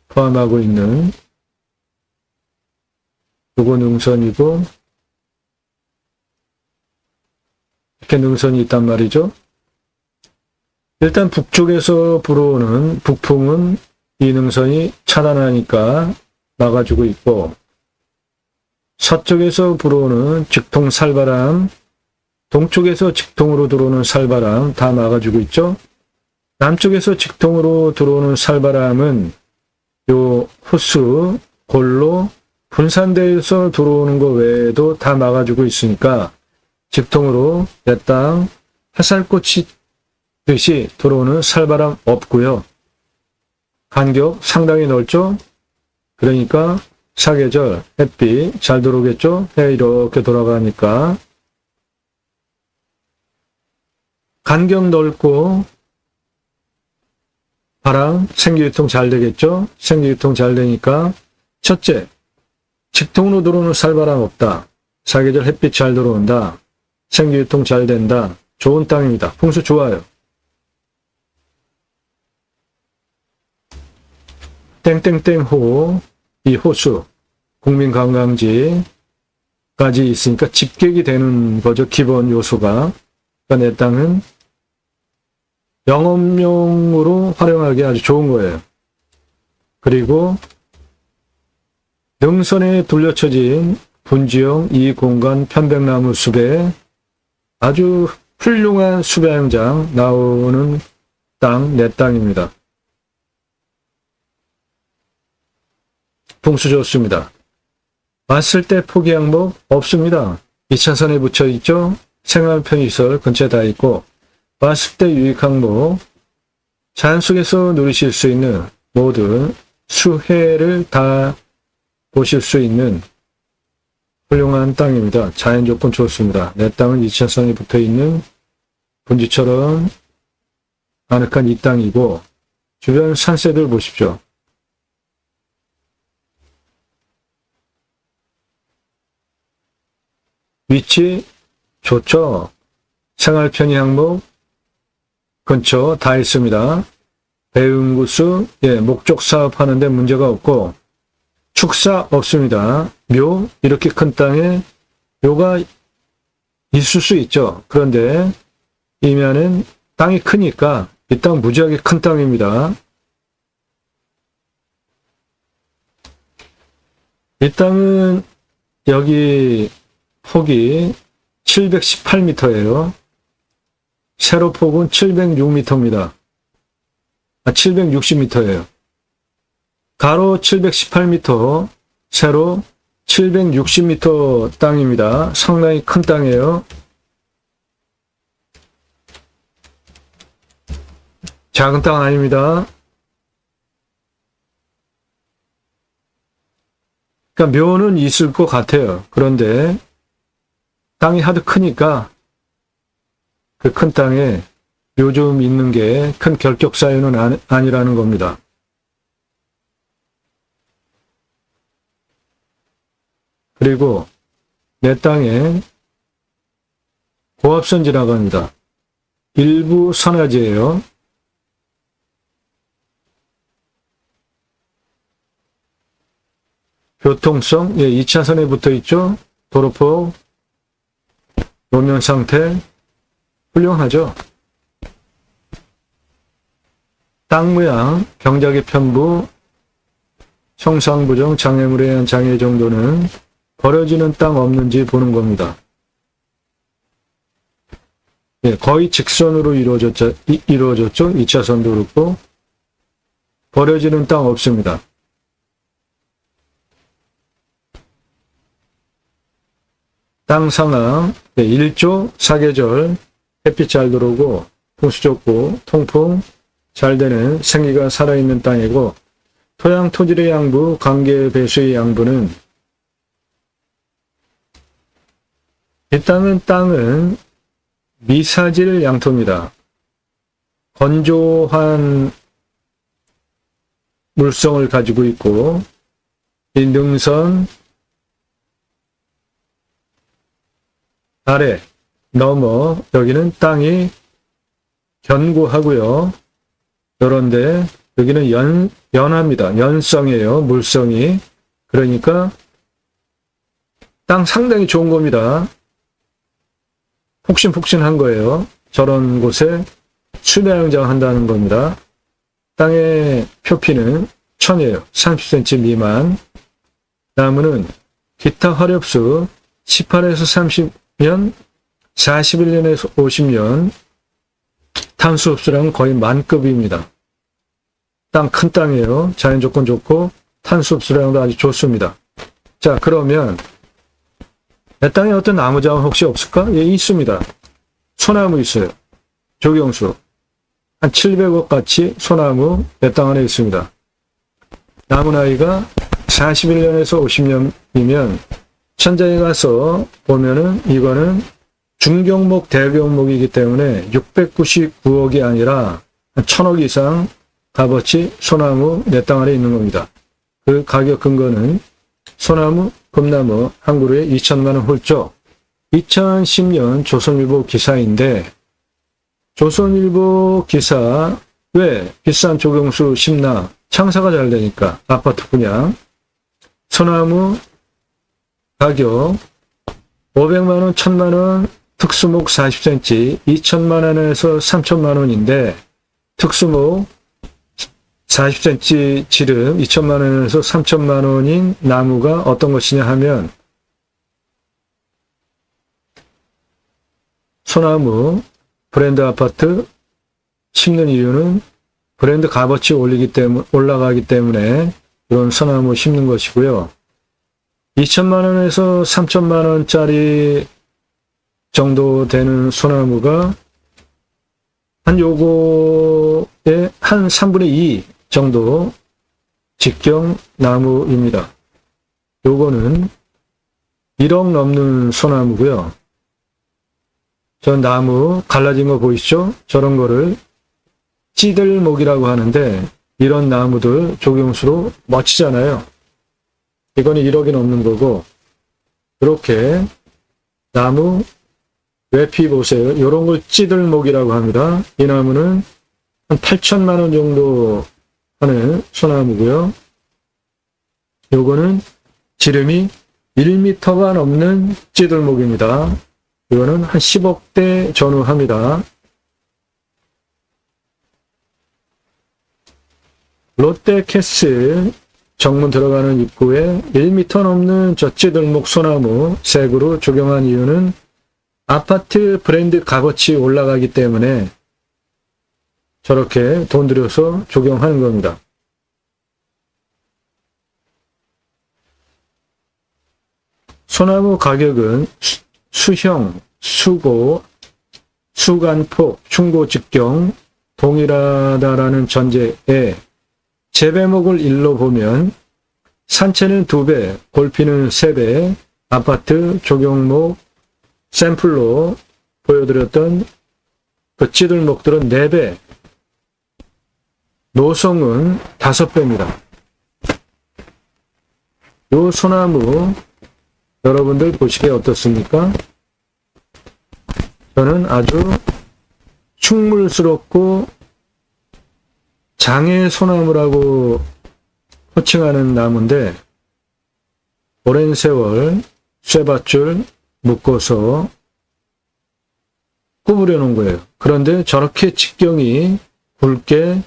포함하고 있는 요거 능선이고, 이렇게 능선이 있단 말이죠. 일단 북쪽에서 불어오는 북풍은 이 능선이 차단하니까 막아주고 있고, 서쪽에서 불어오는 직통 살바람, 동쪽에서 직통으로 들어오는 살바람 다 막아주고 있죠. 남쪽에서 직통으로 들어오는 살바람은 요 호수, 골로, 분산대에서 들어오는 거 외에도 다 막아주고 있으니까 직통으로 내 땅 화살꽃이 듯이 들어오는 살바람 없고요. 간격 상당히 넓죠. 그러니까 사계절 햇빛 잘 들어오겠죠. 해 이렇게 돌아가니까 간격 넓고 바람 생기유통 잘 되겠죠. 생기유통 잘 되니까 첫째, 직통으로 들어오는 살바람 없다. 사계절 햇빛 잘 들어온다. 생기유통 잘 된다. 좋은 땅입니다. 풍수 좋아요. 땡땡땡호, 이 호수, 국민관광지까지 있으니까 집객이 되는 거죠. 기본 요소가. 그러니까 내 땅은 영업용으로 활용하기 아주 좋은 거예요. 그리고 능선에 둘러쳐진 분지형 이 공간 편백나무 숲에 아주 훌륭한 수배양장 나오는 땅, 내 땅입니다. 풍수 좋습니다. 왔을 때 포기 항목 없습니다. 2차선에 붙여 있죠. 생활 편의시설 근처에 다 있고, 왔을 때 유익 항목, 자연 속에서 누리실 수 있는 모든 수혜를 다 보실 수 있는 훌륭한 땅입니다. 자연 조건 좋습니다. 내 땅은 2차선에 붙어 있는 분지처럼 아늑한 이 땅이고, 주변 산세들 보십시오. 위치 좋죠? 생활 편의 항목 근처 다 있습니다. 배은구수, 목족 사업하는데 문제가 없고, 축사 없습니다. 묘, 이렇게 큰 땅에 묘가 있을 수 있죠. 그런데 이면은 땅이 크니까 이 땅 무지하게 큰 땅입니다. 이 땅은 여기 폭이 718m예요. 세로 폭은 706m입니다. 760m예요. 가로 718m, 세로 760m 땅입니다. 상당히 큰 땅이에요. 작은 땅 아닙니다. 그러니까 묘는 있을 것 같아요. 그런데 땅이 하도 크니까 그 큰 땅에 묘 좀 있는 게 큰 결격 사유는 아니라는 겁니다. 그리고 내 땅에 고압선 지나갑니다. 일부 선화지예요. 교통성, 2차선에 붙어 있죠. 도로폭, 노면 상태, 훌륭하죠. 땅 모양, 경작의 편부, 형상부정, 장애물에 의한 장애 정도는 버려지는 땅 없는지 보는 겁니다. 거의 직선으로 이루어졌죠. 2차선도 그렇고, 버려지는 땅 없습니다. 땅 상황, 일조, 사계절, 햇빛 잘 들어오고, 풍수 좋고, 통풍 잘 되는 생기가 살아있는 땅이고, 토양 토질의 양부, 관계 배수의 양부는, 이 땅은 미사질 양토입니다. 건조한 물성을 가지고 있고, 이 능선, 아래, 넘어, 여기는 땅이 견고하고요. 그런데 여기는 연합니다. 연성이에요. 물성이. 그러니까 땅 상당히 좋은 겁니다. 폭신폭신한 거예요. 저런 곳에 수배양장 한다는 겁니다. 땅의 표피는 1000이에요. 30cm 미만. 나무는 기타 화렵수 18에서 30년, 41년에서 50년, 탄수 흡수량은 거의 만급입니다. 땅 큰 땅이에요. 자연 조건 좋고 탄수 흡수량도 아주 좋습니다. 자, 그러면 내 땅에 어떤 나무 자원 혹시 없을까? 있습니다. 소나무 있어요. 조경수. 한 700억 가치 소나무 내 땅 안에 있습니다. 나무 나이가 41년에서 50년이면 천장에 가서 보면은 이거는 중경목, 대경목이기 때문에 699억이 아니라 1000억 이상 값어치 소나무 내 땅 안에 있는 겁니다. 그 가격 근거는 소나무, 금나무 한 그루에 2천만 원 훌쩍. 2010년 조선일보 기사인데, 조선일보 기사, 왜 비싼 조경수 심나? 창사가 잘 되니까 아파트 분양. 소나무 가격 500만 원, 1000만 원, 특수목 40cm 2천만 원에서 3천만 원인데, 특수목 40cm 지름 2천만 원에서 3천만 원인 나무가 어떤 것이냐 하면, 소나무 브랜드 아파트 심는 이유는 브랜드 값어치 올라가기 때문에 이런 소나무 심는 것이고요. 2천만 원에서 3천만 원짜리 정도 되는 소나무가 한 요거의 한 3분의 2 정도 직경 나무입니다. 요거는 1억 넘는 소나무고요. 저 나무 갈라진 거 보이시죠? 저런 거를 찌들목이라고 하는데 이런 나무들 조경수로 멋지잖아요. 이거는 1억이 넘는 거고 이렇게 나무 외피 보세요. 이런 걸 찌들목이라고 합니다. 이 나무는 한 8천만 원 정도 하는 소나무고요. 요거는 지름이 1m가 넘는 찌들목입니다. 이거는 한 10억대 전후합니다. 롯데캐슬 정문 들어가는 입구에 1m 넘는 저 찌들목 소나무 색으로 조경한 이유는 아파트 브랜드 값어치 올라가기 때문에 저렇게 돈 들여서 조경하는 겁니다. 소나무 가격은 수형, 수고, 수간폭, 충고 직경 동일하다라는 전제에 재배목을 일로 보면 산채는 2배, 골피는 3배, 아파트 조경목 샘플로 보여드렸던 그 찌들목들은 4배, 노성은 5배입니다. 요 소나무 여러분들 보시기에 어떻습니까? 저는 아주 충물스럽고 장애 소나무라고 호칭하는 나무인데 오랜 세월 쇠밧줄 묶어서 구부려 놓은 거예요. 그런데 저렇게 직경이 굵게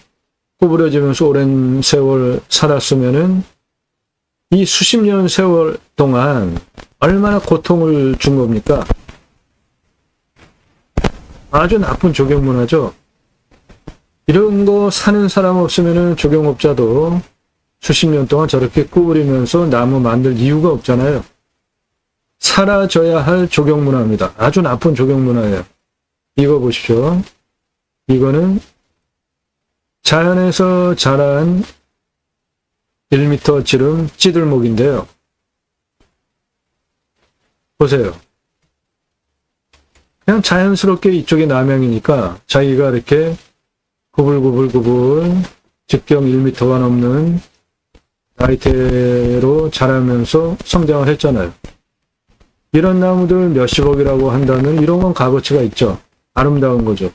구부려지면서 오랜 세월 살았으면은 이 수십 년 세월 동안 얼마나 고통을 준 겁니까? 아주 나쁜 조경문화죠. 이런 거 사는 사람 없으면은 조경업자도 수십 년 동안 저렇게 구부리면서 나무 만들 이유가 없잖아요. 사라져야 할 조경문화입니다. 아주 나쁜 조경문화예요. 이거 보십시오. 이거는 자연에서 자란 1m 지름 찌들목인데요. 보세요. 그냥 자연스럽게 이쪽이 남향이니까 자기가 이렇게 구불구불구불 직경 1m가 넘는 나이테로 자라면서 성장을 했잖아요. 이런 나무들 몇십억이라고 한다면 이런 건 값어치가 있죠. 아름다운 거죠.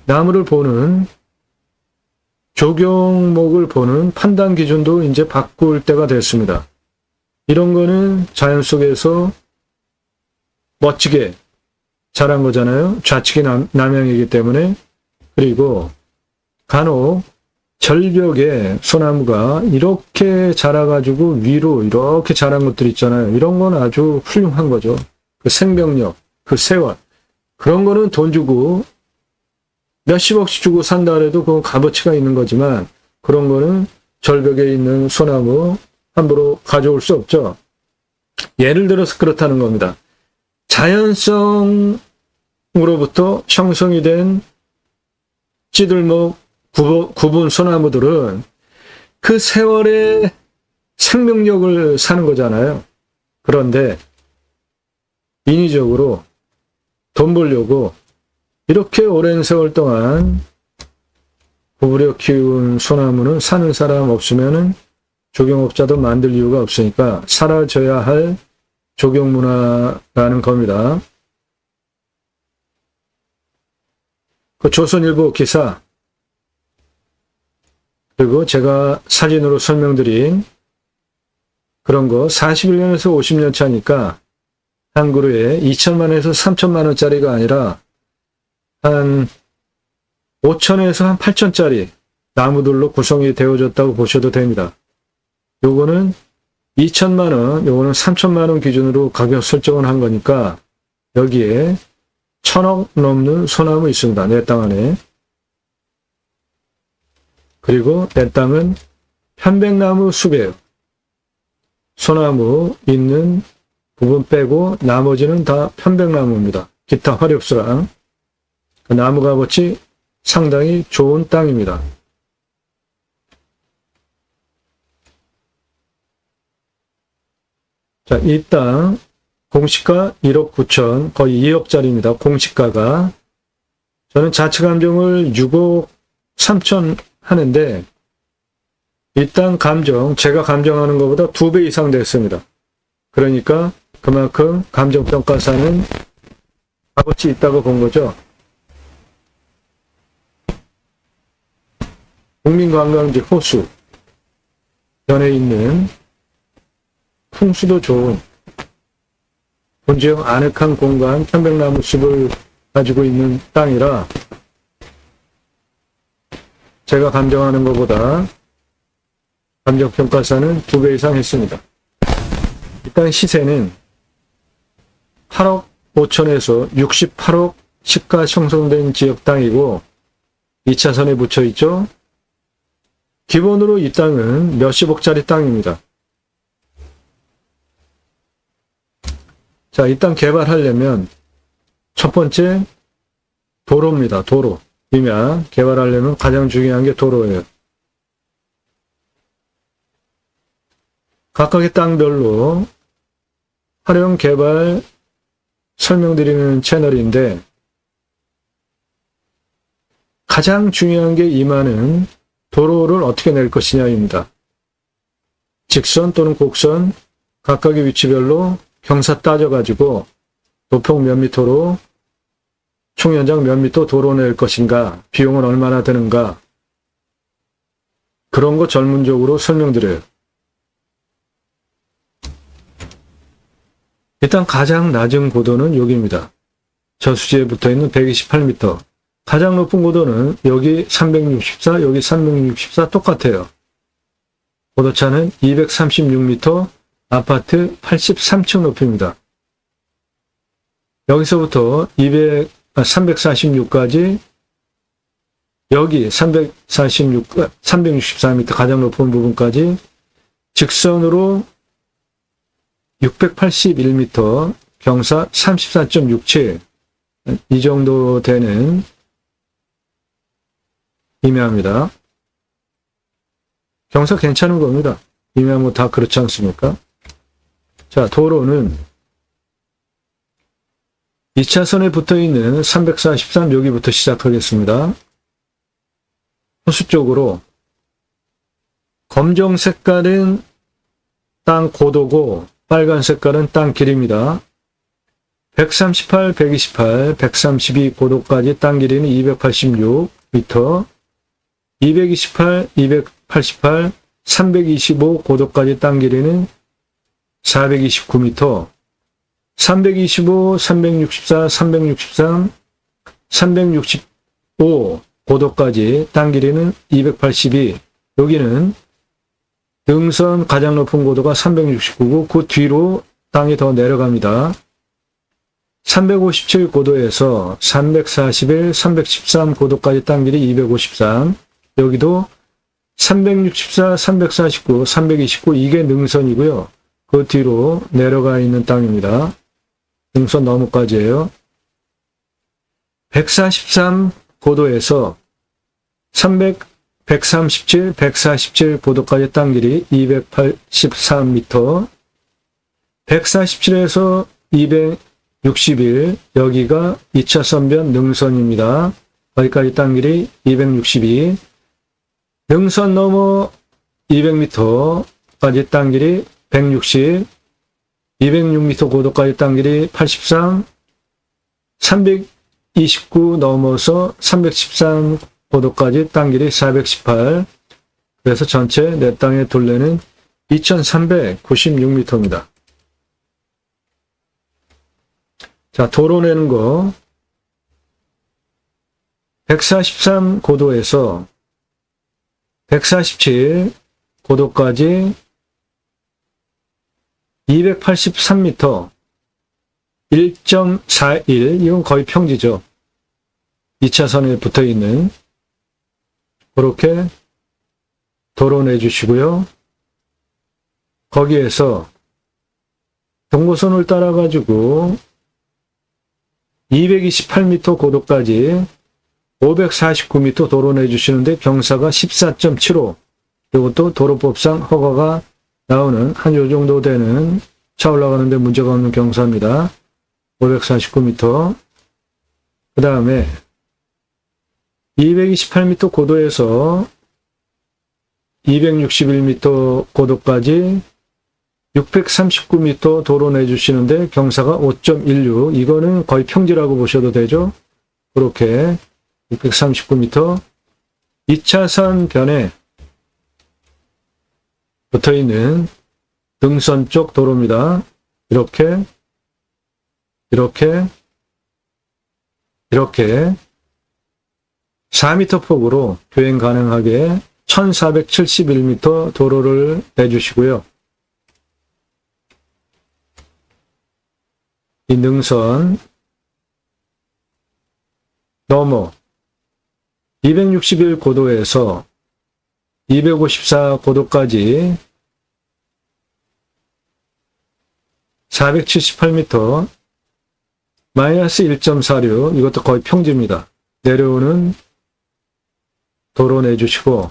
나무를 보는 조경목을 보는 판단 기준도 이제 바꿀 때가 됐습니다. 이런 거는 자연 속에서 멋지게 자란 거잖아요. 좌측이 남향이기 때문에. 그리고 간혹 절벽에 소나무가 이렇게 자라가지고 위로 이렇게 자란 것들 있잖아요. 이런 건 아주 훌륭한 거죠. 그 생명력, 그 세월. 그런 거는 돈 주고 몇십억씩 주고 산다 해도 그건 값어치가 있는 거지만 그런 거는 절벽에 있는 소나무 함부로 가져올 수 없죠. 예를 들어서 그렇다는 겁니다. 자연성으로부터 형성이 된 찌들목 구분 소나무들은 그 세월의 생명력을 사는 거잖아요. 그런데 인위적으로 돈 벌려고 이렇게 오랜 세월 동안 구부려 키운 소나무는 사는 사람 없으면은 조경업자도 만들 이유가 없으니까 사라져야 할 조경문화라는 겁니다. 그 조선일보 기사 그리고 제가 사진으로 설명드린 그런 거 41년에서 50년 차니까 한 그루에 2천만에서 3천만 원짜리가 아니라 한 5천에서 한 8천짜리 나무들로 구성이 되어졌다고 보셔도 됩니다. 요거는 2천만 원, 요거는 3천만 원 기준으로 가격 설정을 한 거니까 여기에 1,000억 넘는 소나무 있습니다. 내 땅 안에. 그리고 내 땅은 편백나무 숲이에요. 소나무 있는 부분 빼고 나머지는 다 편백나무입니다. 기타 화렵수랑 그 나무 값어치 상당히 좋은 땅입니다. 자, 이 땅 공시가 1억 9천, 거의 2억짜리입니다. 공시가가. 저는 자체감정을 6억 3천 하는데 이 땅 감정, 제가 감정하는 것보다 2배 이상 됐습니다. 그러니까 그만큼 감정평가사는 값어치 있다고 본 거죠. 국민관광지 호수, 변에 있는 풍수도 좋은 본지역 아늑한 공간 편백나무 숲을 가지고 있는 땅이라 제가 감정하는 것보다 감정평가사는 2배 이상 했습니다. 이 땅 시세는 8억 5천에서 68억 시가 형성된 지역 땅이고 2차선에 붙여 있죠. 기본으로 이 땅은 몇십억짜리 땅입니다. 자, 이 땅 개발하려면 첫 번째 도로입니다. 도로. 임야 개발하려면 가장 중요한 게 도로예요. 각각의 땅별로 활용 개발 설명드리는 채널인데 가장 중요한 게 임하는 도로를 어떻게 낼 것이냐입니다. 직선 또는 곡선 각각의 위치별로 경사 따져가지고 도평 몇 미터로 총연장 몇 미터 도로 낼 것인가, 비용은 얼마나 드는가, 그런 거 전문적으로 설명드려요. 일단 가장 낮은 고도는 여기입니다. 저수지에 붙어있는 128m. 가장 높은 고도는 여기 364, 여기 364 똑같아요. 고도차는 236m, 아파트 83층 높이입니다. 여기서부터 346까지 여기 364m 가장 높은 부분까지 직선으로 681m, 경사 34.67, 이 정도 되는 임야입니다. 경사 괜찮은 겁니다. 임야 뭐 다 그렇지 않습니까? 자, 도로는 2차선에 붙어있는 343 여기부터 시작하겠습니다. 호수 쪽으로 검정 색깔은 땅 고도고 빨간 색깔은 땅 길입니다. 138, 128, 132 고도까지 땅 길이는 286m, 228, 288, 325 고도까지 땅 길이는 429m, 325, 364, 363, 365 고도까지 땅 길이는 282, 여기는 능선 가장 높은 고도가 369고 그 뒤로 땅이 더 내려갑니다. 357 고도에서 341, 313 고도까지 땅 길이 253, 여기도 364, 349, 329 이게 능선이고요. 그 뒤로 내려가 있는 땅입니다. 능선 너머까지예요. 143 고도에서 137, 147 고도까지 땅 길이 283m, 147에서 261, 여기가 2차 선변 능선입니다. 여기까지 땅 길이 262, 능선 넘어 200m까지 땅 길이 160, 206m 고도까지 땅 길이 83, 329 넘어서 313 고도까지 땅 길이 418, 그래서 전체 내 땅의 둘레는 2396m입니다. 자, 도로 내는 거 143 고도에서 147 고도까지 283m, 1.41, 이건 거의 평지죠. 2차선에 붙어 있는, 그렇게 도로 내주시고요. 거기에서 경고선을 따라가지고 228m 고도까지 549m 도로 내주시는데 경사가 14.75, 이것도 도로법상 허가가 나오는 한 요 정도 되는 차 올라가는데 문제가 없는 경사입니다. 549m. 그 다음에 228m 고도에서 261m 고도까지 639m 도로 내주시는데 경사가 5.16, 이거는 거의 평지라고 보셔도 되죠. 그렇게 639m 2차선 변에 붙어있는 등선 쪽 도로입니다. 이렇게 4m 폭으로 주행 가능하게 1471m 도로를 내주시고요. 이 능선 넘어 261 고도에서 254 고도까지 478m, 마이너스 1.46, 이것도 거의 평지입니다. 내려오는 도로 내주시고,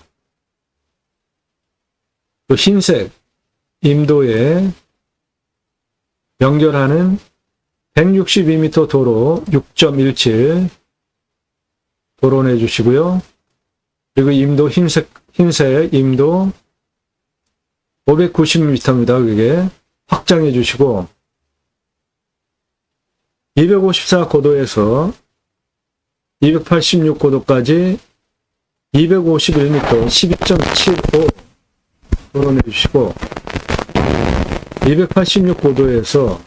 또 흰색 임도에 연결하는 162m 도로 6.17 도로 내주시고요. 그리고 임도 흰색 임도 590m입니다. 그게 확장해 주시고 254 고도에서 286 고도까지 251m 12.75 도로 내주시고 286 고도에서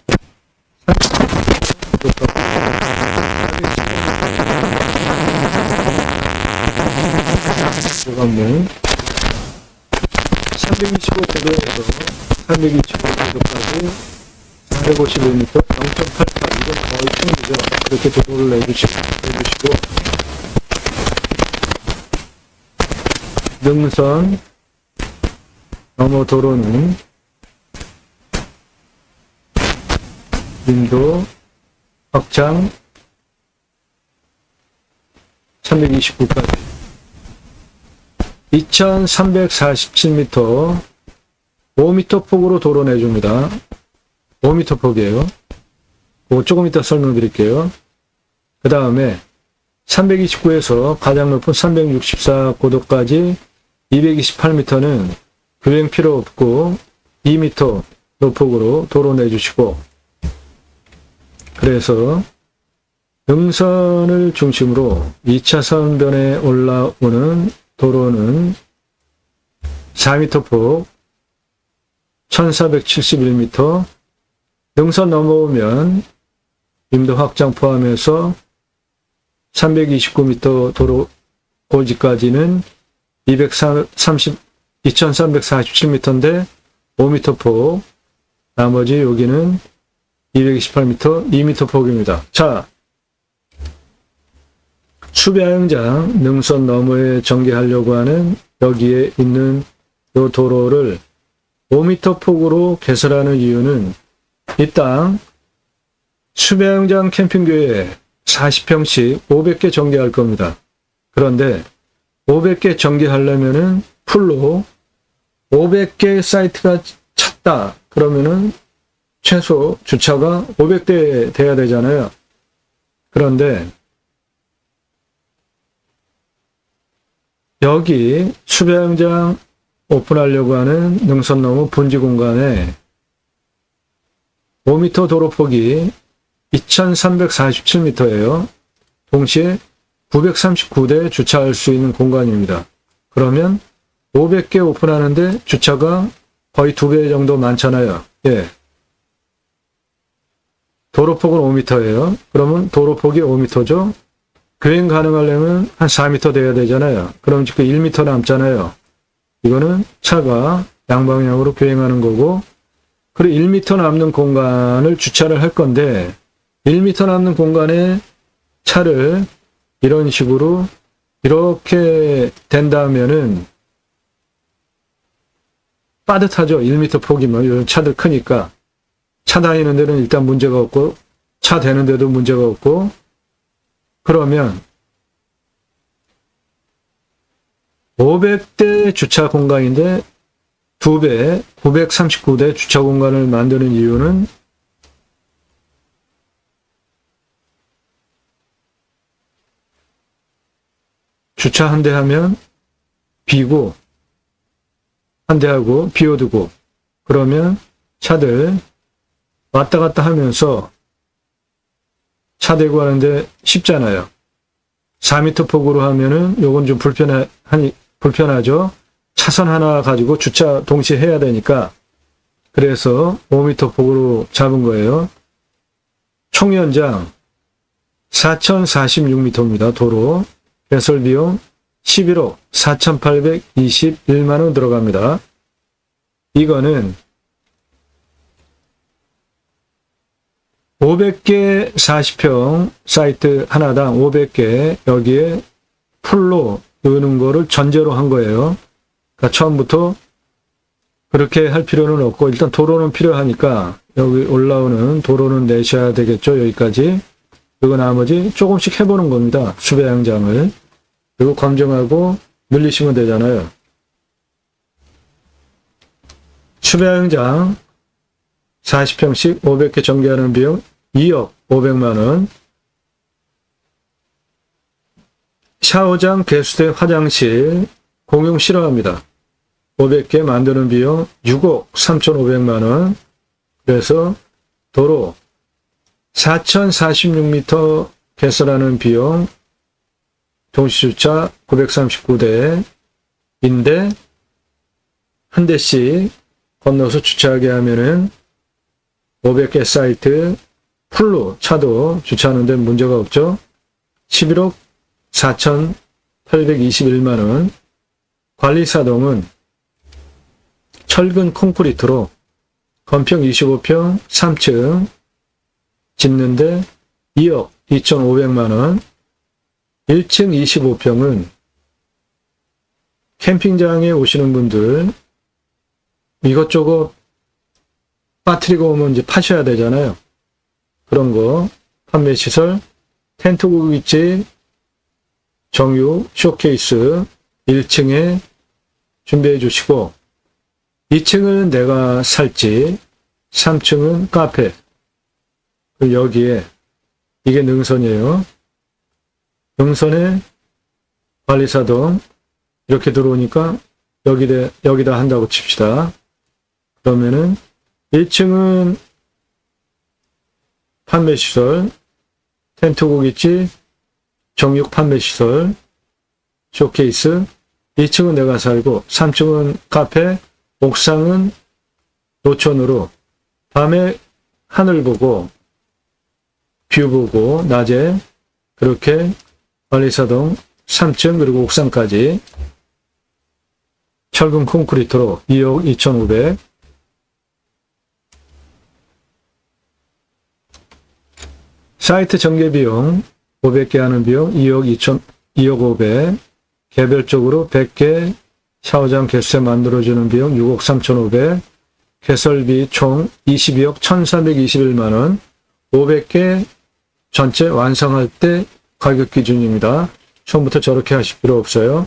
들어가면 325 고도에서 325 고도까지 451m 0.88, 이건 거의 평지죠. 이렇게 도로를 내주시고 능선 넘어 도로는 인도 확장 329까지 2347m 5m 폭으로 도로 내줍니다. 5m 폭이에요. 그거 조금 이따 설명드릴게요. 그 다음에 329에서 가장 높은 364 고도까지 228m는 교행 필요 없고 2m 노폭으로 도로 내주시고, 그래서 능선을 중심으로 2차선 변에 올라오는 도로는 4m 폭 1471m, 능선 넘어오면 임도 확장 포함해서 329m 도로 고지까지는 2347m인데 5m 폭, 나머지 여기는 228m, 2m 폭입니다. 자, 수배양장 능선 너머에 전개하려고 하는 여기에 있는 이 도로를 5m 폭으로 개설하는 이유는 이 땅 수배양장 캠핑교회 40평씩 500개 전개할 겁니다. 그런데 500개 전개하려면은 풀로 500개 사이트가 찼다 그러면은 최소 주차가 500대 돼야 되잖아요. 그런데 여기 수배양장 오픈하려고 하는 능선 너머 분지 공간에 5m 도로폭이 2347m예요. 동시에 939대 주차할 수 있는 공간입니다. 그러면 500개 오픈하는데 주차가 거의 2배 정도 많잖아요. 예. 도로폭은 5m예요. 그러면 도로폭이 5m죠. 교행 가능하려면 한 4m 돼야 되잖아요. 그럼 지금 1m 남잖아요. 이거는 차가 양방향으로 교행하는 거고, 그리고 1m 남는 공간을 주차를 할 건데 1m 남는 공간에 차를 이런 식으로 이렇게 된다면은 빠듯하죠. 1m 폭이면 이런 차들 크니까. 차 다니는 데는 일단 문제가 없고 차 대는 데도 문제가 없고 그러면 500대 주차 공간인데 2배 939대 주차 공간을 만드는 이유는 주차 한 대 하면 비고 한 대 하고 비워두고 그러면 차들 왔다 갔다 하면서 차 대고 하는데 쉽잖아요. 4m 폭으로 하면은 요건 좀 불편하죠. 차선 하나 가지고 주차 동시에 해야 되니까 그래서 5m 폭으로 잡은 거예요. 총 연장 4046m입니다. 도로 개설 비용 11억 4,821만 원 들어갑니다. 이거는 500개 40평 사이트 하나당 500개 여기에 풀로 넣는 거를 전제로 한 거예요. 그러니까 처음부터 그렇게 할 필요는 없고 일단 도로는 필요하니까 여기 올라오는 도로는 내셔야 되겠죠. 여기까지. 그리고 나머지 조금씩 해보는 겁니다. 수배양장을. 그리고 검증하고 늘리시면 되잖아요. 수배양장 40평씩 500개 전개하는 비용 2억 500만 원. 샤워장, 개수대, 화장실 공용 싫어합니다. 500개 만드는 비용 6억 3,500만 원. 그래서 도로 4,046m 개설하는 비용 동시주차 939대인데 한 대씩 건너서 주차하게 하면은 500개 사이트 풀로 차도 주차하는 데 문제가 없죠. 11억 4,821만 원. 관리사동은 철근 콘크리트로 건평 25평 3층 짓는데 2억 2,500만 원. 1층 25평은 캠핑장에 오시는 분들 이것저것 빠뜨리고 오면 이제 파셔야 되잖아요. 그런 거 판매 시설, 텐트 고깃집, 정육, 쇼케이스 1층에 준비해 주시고 2층은 내가 살지 3층은 카페 여기에 이게 능선이에요. 능선에 관리사동 이렇게 들어오니까 여기다 한다고 칩시다. 그러면은 1층은 판매시설, 텐트 고깃집, 정육 판매시설, 쇼케이스, 2층은 내가 살고 3층은 카페, 옥상은 노천으로 밤에 하늘 보고 뷰 보고 낮에 그렇게 관리사동 3층 그리고 옥상까지 철근 콘크리트로 2억 2,500. 사이트 전개 비용 500개 하는 비용 2억 500. 개별적으로 100개 샤워장 개수대 만들어주는 비용 6억 3,500. 개설비 총 22억 1,421만 원. 500개 전체 완성할 때 가격 기준입니다. 처음부터 저렇게 하실 필요 없어요.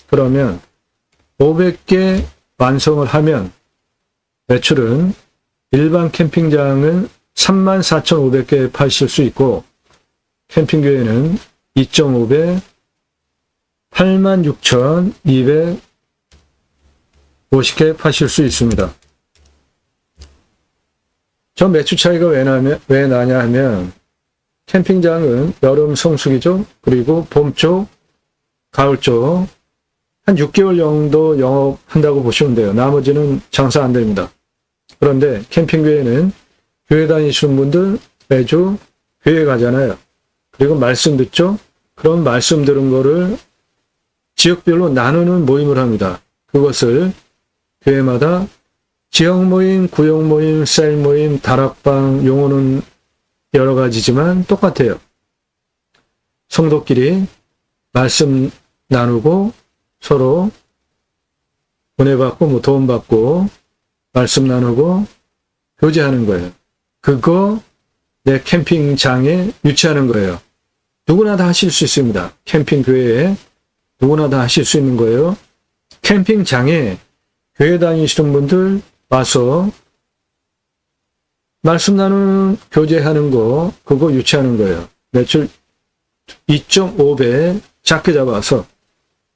그러면 500개 완성을 하면 매출은 일반 캠핑장은 34,500개 파실 수 있고 캠핑교회는 2.5배 86,250개 파실 수 있습니다. 저 매출 차이가 왜 나냐 하면 캠핑장은 여름 성수기죠. 그리고 봄 쪽, 가을 쪽 한 6개월 정도 영업한다고 보시면 돼요. 나머지는 장사 안 됩니다. 그런데 캠핑교회는 교회 다니시는 분들 매주 교회 가잖아요. 그리고 말씀 듣죠. 그런 말씀 들은 거를 지역별로 나누는 모임을 합니다. 그것을 교회마다 지역 모임, 구역 모임, 셀 모임, 다락방, 용어는 여러 가지지만 똑같아요. 성도끼리 말씀 나누고 서로 은혜 받고 도움 받고 말씀 나누고 교제하는 거예요. 그거 내 캠핑장에 유치하는 거예요. 누구나 다 하실 수 있습니다. 캠핑 교회에 누구나 다 하실 수 있는 거예요. 캠핑장에 교회 다니시는 분들 와서 말씀 나누는 교제하는 거 그거 유치하는 거예요. 매출 2.5배 작게 잡아서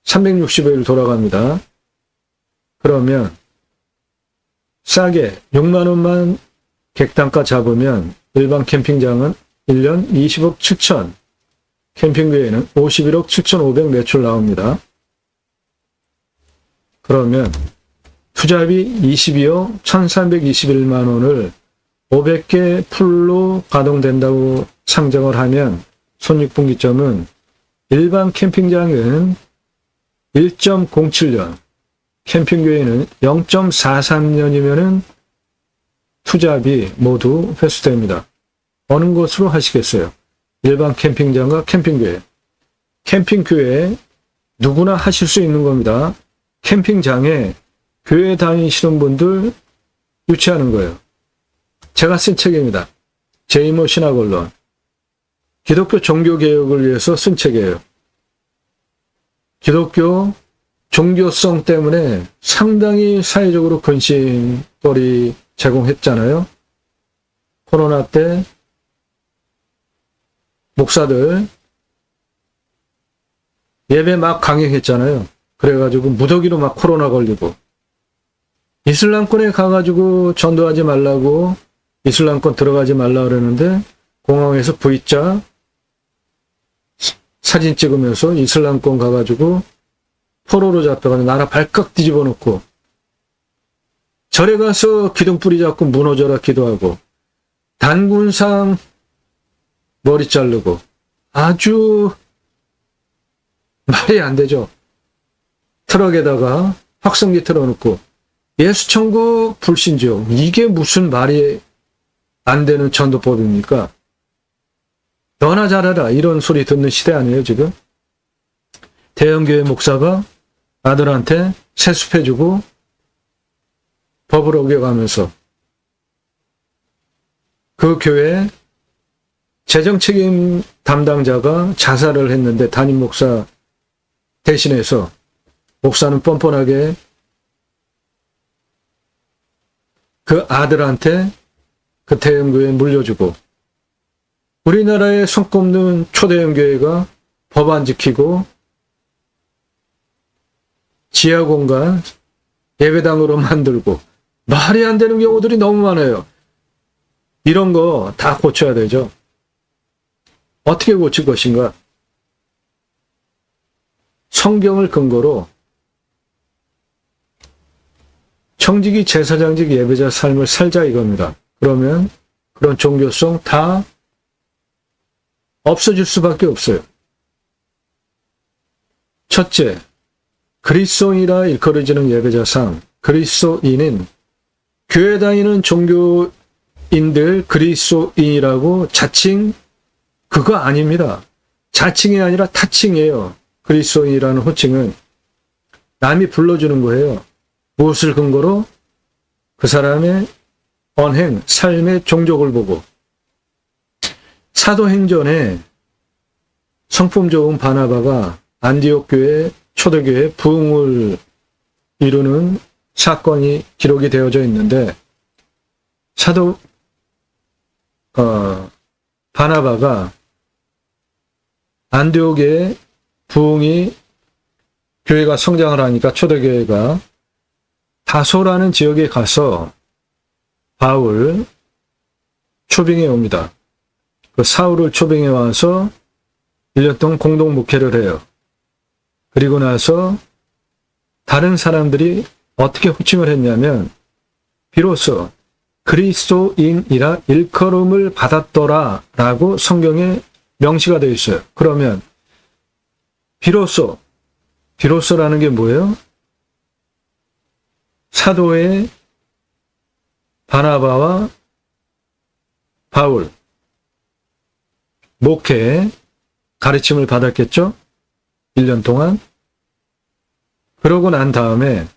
360일 돌아갑니다. 그러면 싸게 6만 원만 객단가 잡으면 일반 캠핑장은 1년 20억 7천, 캠핑교회는 51억 7,500 매출 나옵니다. 그러면 투자비 22억 1,321만 원을 500개 풀로 가동된다고 상정을 하면 손익분기점은 일반 캠핑장은 1.07년, 캠핑교회는 0.43년이면은 투자비 모두 회수됩니다. 어느 것으로 하시겠어요? 일반 캠핑장과 캠핑교회. 캠핑교회 누구나 하실 수 있는 겁니다. 캠핑장에 교회 다니시는 분들 유치하는 거예요. 제가 쓴 책입니다. 제이모 신학언론. 기독교 종교개혁을 위해서 쓴 책이에요. 기독교 종교성 때문에 상당히 사회적으로 근심거리 제공했잖아요. 코로나 때 목사들 예배 막 강행했잖아요. 그래가지고 무더기로 막 코로나 걸리고 이슬람권에 가가지고 전도하지 말라고 이슬람권 들어가지 말라 그러는데 공항에서 V자 사진 찍으면서 이슬람권 가가지고 포로로 잡혀가지고 나라 발칵 뒤집어 놓고 절에 가서 기둥뿌리 잡고 무너져라 기도하고 단군상 머리 자르고 아주 말이 안 되죠. 트럭에다가 확성기 틀어놓고 예수천국 불신지옥 이게 무슨 말이 안 되는 전도법입니까? 너나 잘해라 이런 소리 듣는 시대 아니에요 지금? 대형교회 목사가 아들한테 세습해주고 법을 어겨가면서 그 교회 재정책임 담당자가 자살을 했는데 담임 목사 대신해서 목사는 뻔뻔하게 그 아들한테 그 대형교회에 물려주고 우리나라의 손꼽는 초대형 교회가 법 안 지키고 지하 공간 예배당으로 만들고 말이 안 되는 경우들이 너무 많아요. 이런 거 다 고쳐야 되죠. 어떻게 고칠 것인가? 성경을 근거로 청지기 제사장직 예배자 삶을 살자 이겁니다. 그러면 그런 종교성 다 없어질 수밖에 없어요. 첫째, 그리스도인이라 일컬어지는 예배자 삶. 그리스도인은 교회 다니는 종교인들 그리스도인이라고 자칭 그거 아닙니다. 자칭이 아니라 타칭이에요. 그리스도인이라는 호칭은 남이 불러주는 거예요. 무엇을 근거로? 그 사람의 언행, 삶의 종족을 보고 사도행전에 성품 좋은 바나바가 안디옥 교회, 초대교회 부흥을 이루는 사건이 기록이 되어져 있는데 사도 바나바가 안디옥의 부흥이 교회가 성장을 하니까 초대교회가 다소라는 지역에 가서 바울 초빙해 옵니다. 그 사울을 초빙해 와서 1년 동안 공동 목회를 해요. 그리고 나서 다른 사람들이 어떻게 호칭을 했냐면 비로소 그리스도인이라 일컬음을 받았더라 라고 성경에 명시가 되어 있어요. 그러면 비로소라는 게 뭐예요? 사도의 바나바와 바울 목회, 가르침을 받았겠죠? 1년 동안. 그러고 난 다음에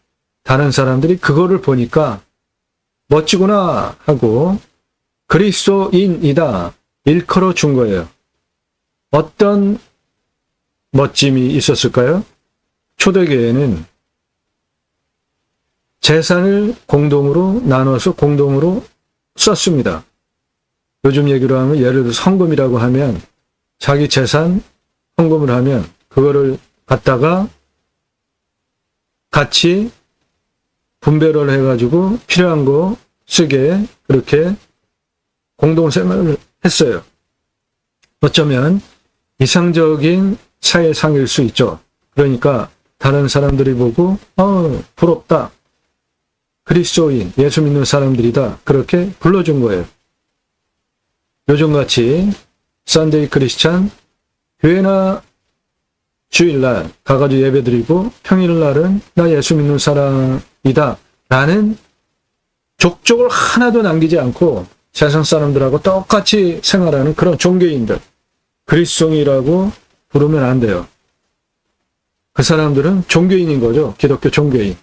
다른 사람들이 그거를 보니까 멋지구나 하고 그리스도인이다 일컬어 준 거예요. 어떤 멋짐이 있었을까요? 초대교회는 재산을 공동으로 나눠서 공동으로 썼습니다. 요즘 얘기로 하면 예를 들어 헌금이라고 하면 자기 재산 헌금을 하면 그거를 갖다가 같이 분배를 해가지고 필요한 거 쓰게 그렇게 공동생활을 했어요. 어쩌면 이상적인 사회상일 수 있죠. 그러니까 다른 사람들이 보고 부럽다. 그리스도인, 예수 믿는 사람들이다. 그렇게 불러준 거예요. 요즘같이 썬데이 크리스찬, 교회나 주일날 가가지고 예배드리고 평일날은 나 예수 믿는 사람이다. 라는 족적을 하나도 남기지 않고 세상 사람들하고 똑같이 생활하는 그런 종교인들, 그리스도인이라고 부르면 안 돼요. 그 사람들은 종교인인 거죠. 기독교 종교인.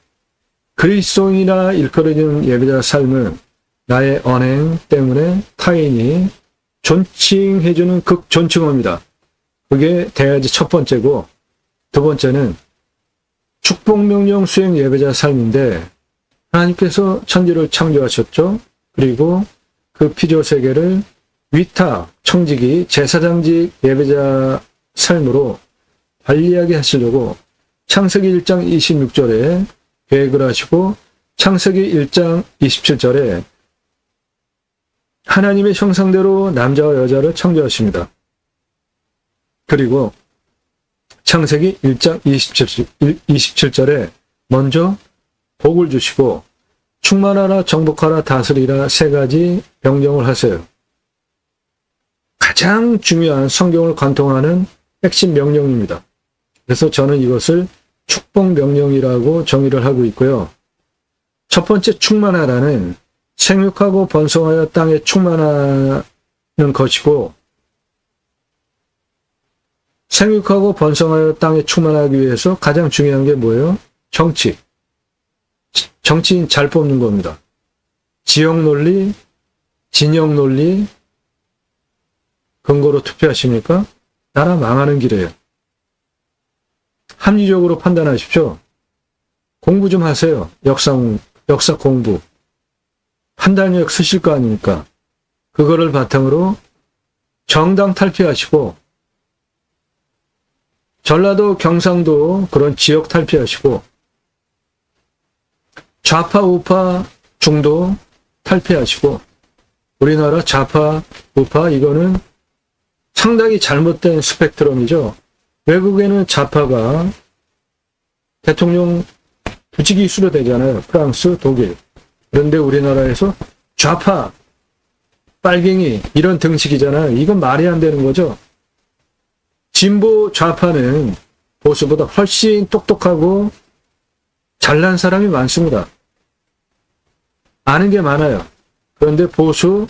그리스도인이라 일컬어지는 예배자 삶은 나의 언행 때문에 타인이 존칭해주는 극존칭어입니다. 그게 돼야지 첫 번째고, 두 번째는 축복명령 수행 예배자 삶인데 하나님께서 천지를 창조하셨죠. 그리고 그 피조세계를 위탁, 청지기, 제사장직 예배자 삶으로 관리하게 하시려고 창세기 1장 26절에 계획을 하시고 창세기 1장 27절에 하나님의 형상대로 남자와 여자를 창조하십니다. 그리고 창세기 1장 27절에 먼저 복을 주시고 충만하라 정복하라 다스리라 세 가지 명령을 하세요. 가장 중요한 성경을 관통하는 핵심 명령입니다. 그래서 저는 이것을 축복 명령이라고 정의를 하고 있고요. 첫 번째 충만하라는 생육하고 번성하여 땅에 충만하는 것이고 생육하고 번성하여 땅에 충만하기 위해서 가장 중요한 게 뭐예요? 정치. 정치인 잘 뽑는 겁니다. 지역 논리, 진영 논리 근거로 투표하십니까? 나라 망하는 길이에요. 합리적으로 판단하십시오. 공부 좀 하세요. 역사 공부. 판단력 쓰실 거 아닙니까? 그거를 바탕으로 정당 탈피하시고 전라도, 경상도 그런 지역 탈피하시고 좌파, 우파, 중도 탈피하시고 우리나라 좌파, 우파 이거는 상당히 잘못된 스펙트럼이죠. 외국에는 좌파가 대통령 부지기 수료되잖아요. 프랑스, 독일. 그런데 우리나라에서 좌파, 빨갱이 이런 등식이잖아요. 이건 말이 안 되는 거죠. 진보 좌파는 보수보다 훨씬 똑똑하고 잘난 사람이 많습니다. 아는 게 많아요. 그런데 보수,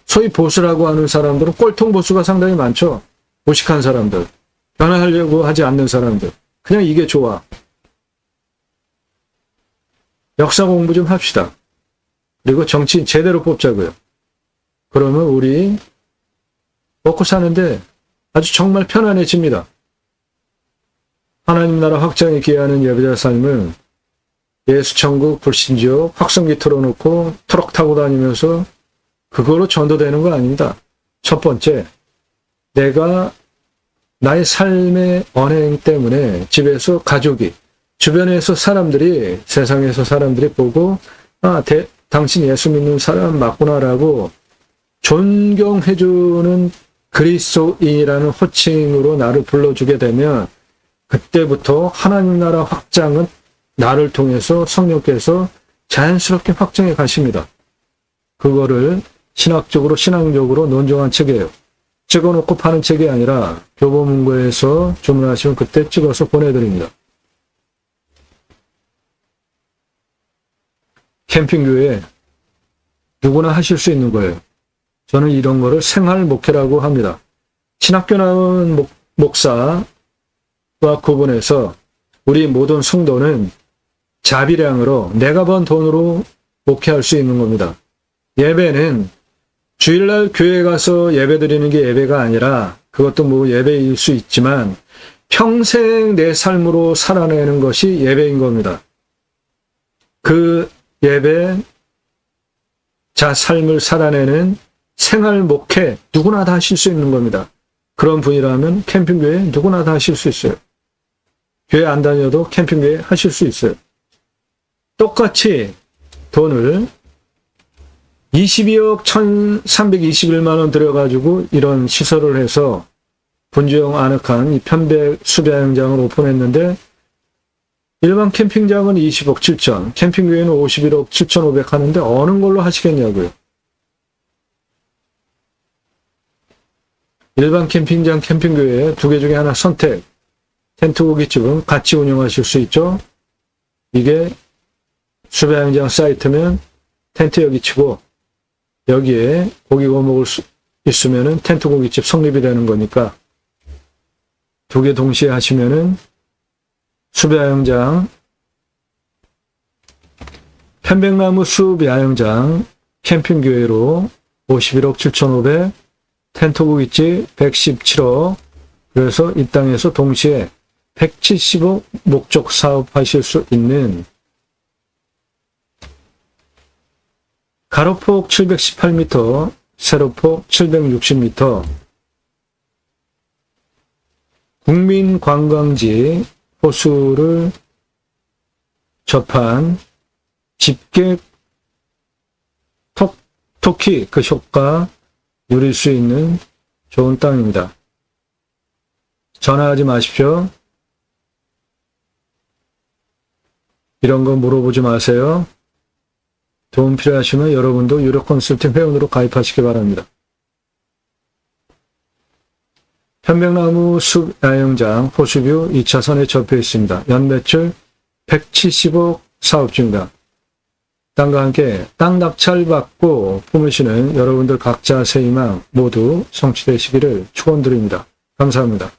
소위 보수라고 하는 사람들은 꼴통 보수가 상당히 많죠. 무식한 사람들, 변화하려고 하지 않는 사람들. 그냥 이게 좋아. 역사 공부 좀 합시다. 그리고 정치인 제대로 뽑자고요. 그러면 우리 먹고 사는데 아주 정말 편안해집니다. 하나님 나라 확장에 기여하는 예배자 삶은 예수천국 불신지옥 확성기 틀어놓고 트럭 타고 다니면서 그거로 전도되는 거 아닙니다. 첫 번째, 내가 나의 삶의 언행 때문에 집에서 가족이, 주변에서 사람들이, 세상에서 사람들이 보고 당신 예수 믿는 사람 맞구나라고 존경해주는 그리스도인이라는 호칭으로 나를 불러주게 되면 그때부터 하나님 나라 확장은 나를 통해서 성령께서 자연스럽게 확장해 가십니다. 그거를 신학적으로 신앙적으로 논증한 책이에요. 찍어놓고 파는 책이 아니라 교보문고에서 주문하시면 그때 찍어서 보내드립니다. 캠핑교회 누구나 하실 수 있는 거예요. 저는 이런 거를 생활 목회라고 합니다. 신학교 나온 목사와 구분해서 우리 모든 성도는 자비량으로 내가 번 돈으로 목회할 수 있는 겁니다. 예배는 주일날 교회 가서 예배 드리는 게 예배가 아니라 그것도 뭐 예배일 수 있지만 평생 내 삶으로 살아내는 것이 예배인 겁니다. 그 예배, 자 삶을 살아내는 생활 목회 누구나 다 하실 수 있는 겁니다. 그런 분이라면 캠핑교회 누구나 다 하실 수 있어요. 교회 안 다녀도 캠핑교회 하실 수 있어요. 똑같이 돈을 22억 1,321만 원 들여가지고 이런 시설을 해서 분주형 아늑한 이 편백 수배양장을 오픈했는데 일반 캠핑장은 20억 7천, 캠핑교회는 51억 7,500 하는데 어느 걸로 하시겠냐고요. 일반 캠핑장, 캠핑교회 두 개 중에 하나 선택. 텐트 고깃집은 같이 운영하실 수 있죠. 이게 수배양장 사이트면 텐트 여기 치고 여기에 고기 구워 먹을 수 있으면은 텐트 고깃집 성립이 되는 거니까 두 개 동시에 하시면은 숲야영장, 편백나무 숲야영장 캠핑교회로 51억 7,500, 텐트 고깃집 117억, 그래서 이 땅에서 동시에 170억 목적 사업하실 수 있는 가로폭 718m, 세로폭 760m, 국민관광지 호수를 접한 집게 토끼 그 효과 누릴 수 있는 좋은 땅입니다. 전화하지 마십시오. 이런 거 물어보지 마세요. 도움 필요하시면 여러분도 유료 컨설팅 회원으로 가입하시기 바랍니다. 편백나무 숲 야영장 호수뷰 2차선에 접해 있습니다. 연매출 170억 사업 중입니다. 땅과 함께 땅 낙찰받고 품으시는 여러분들 각자 새 희망 모두 성취되시기를 축원드립니다. 감사합니다.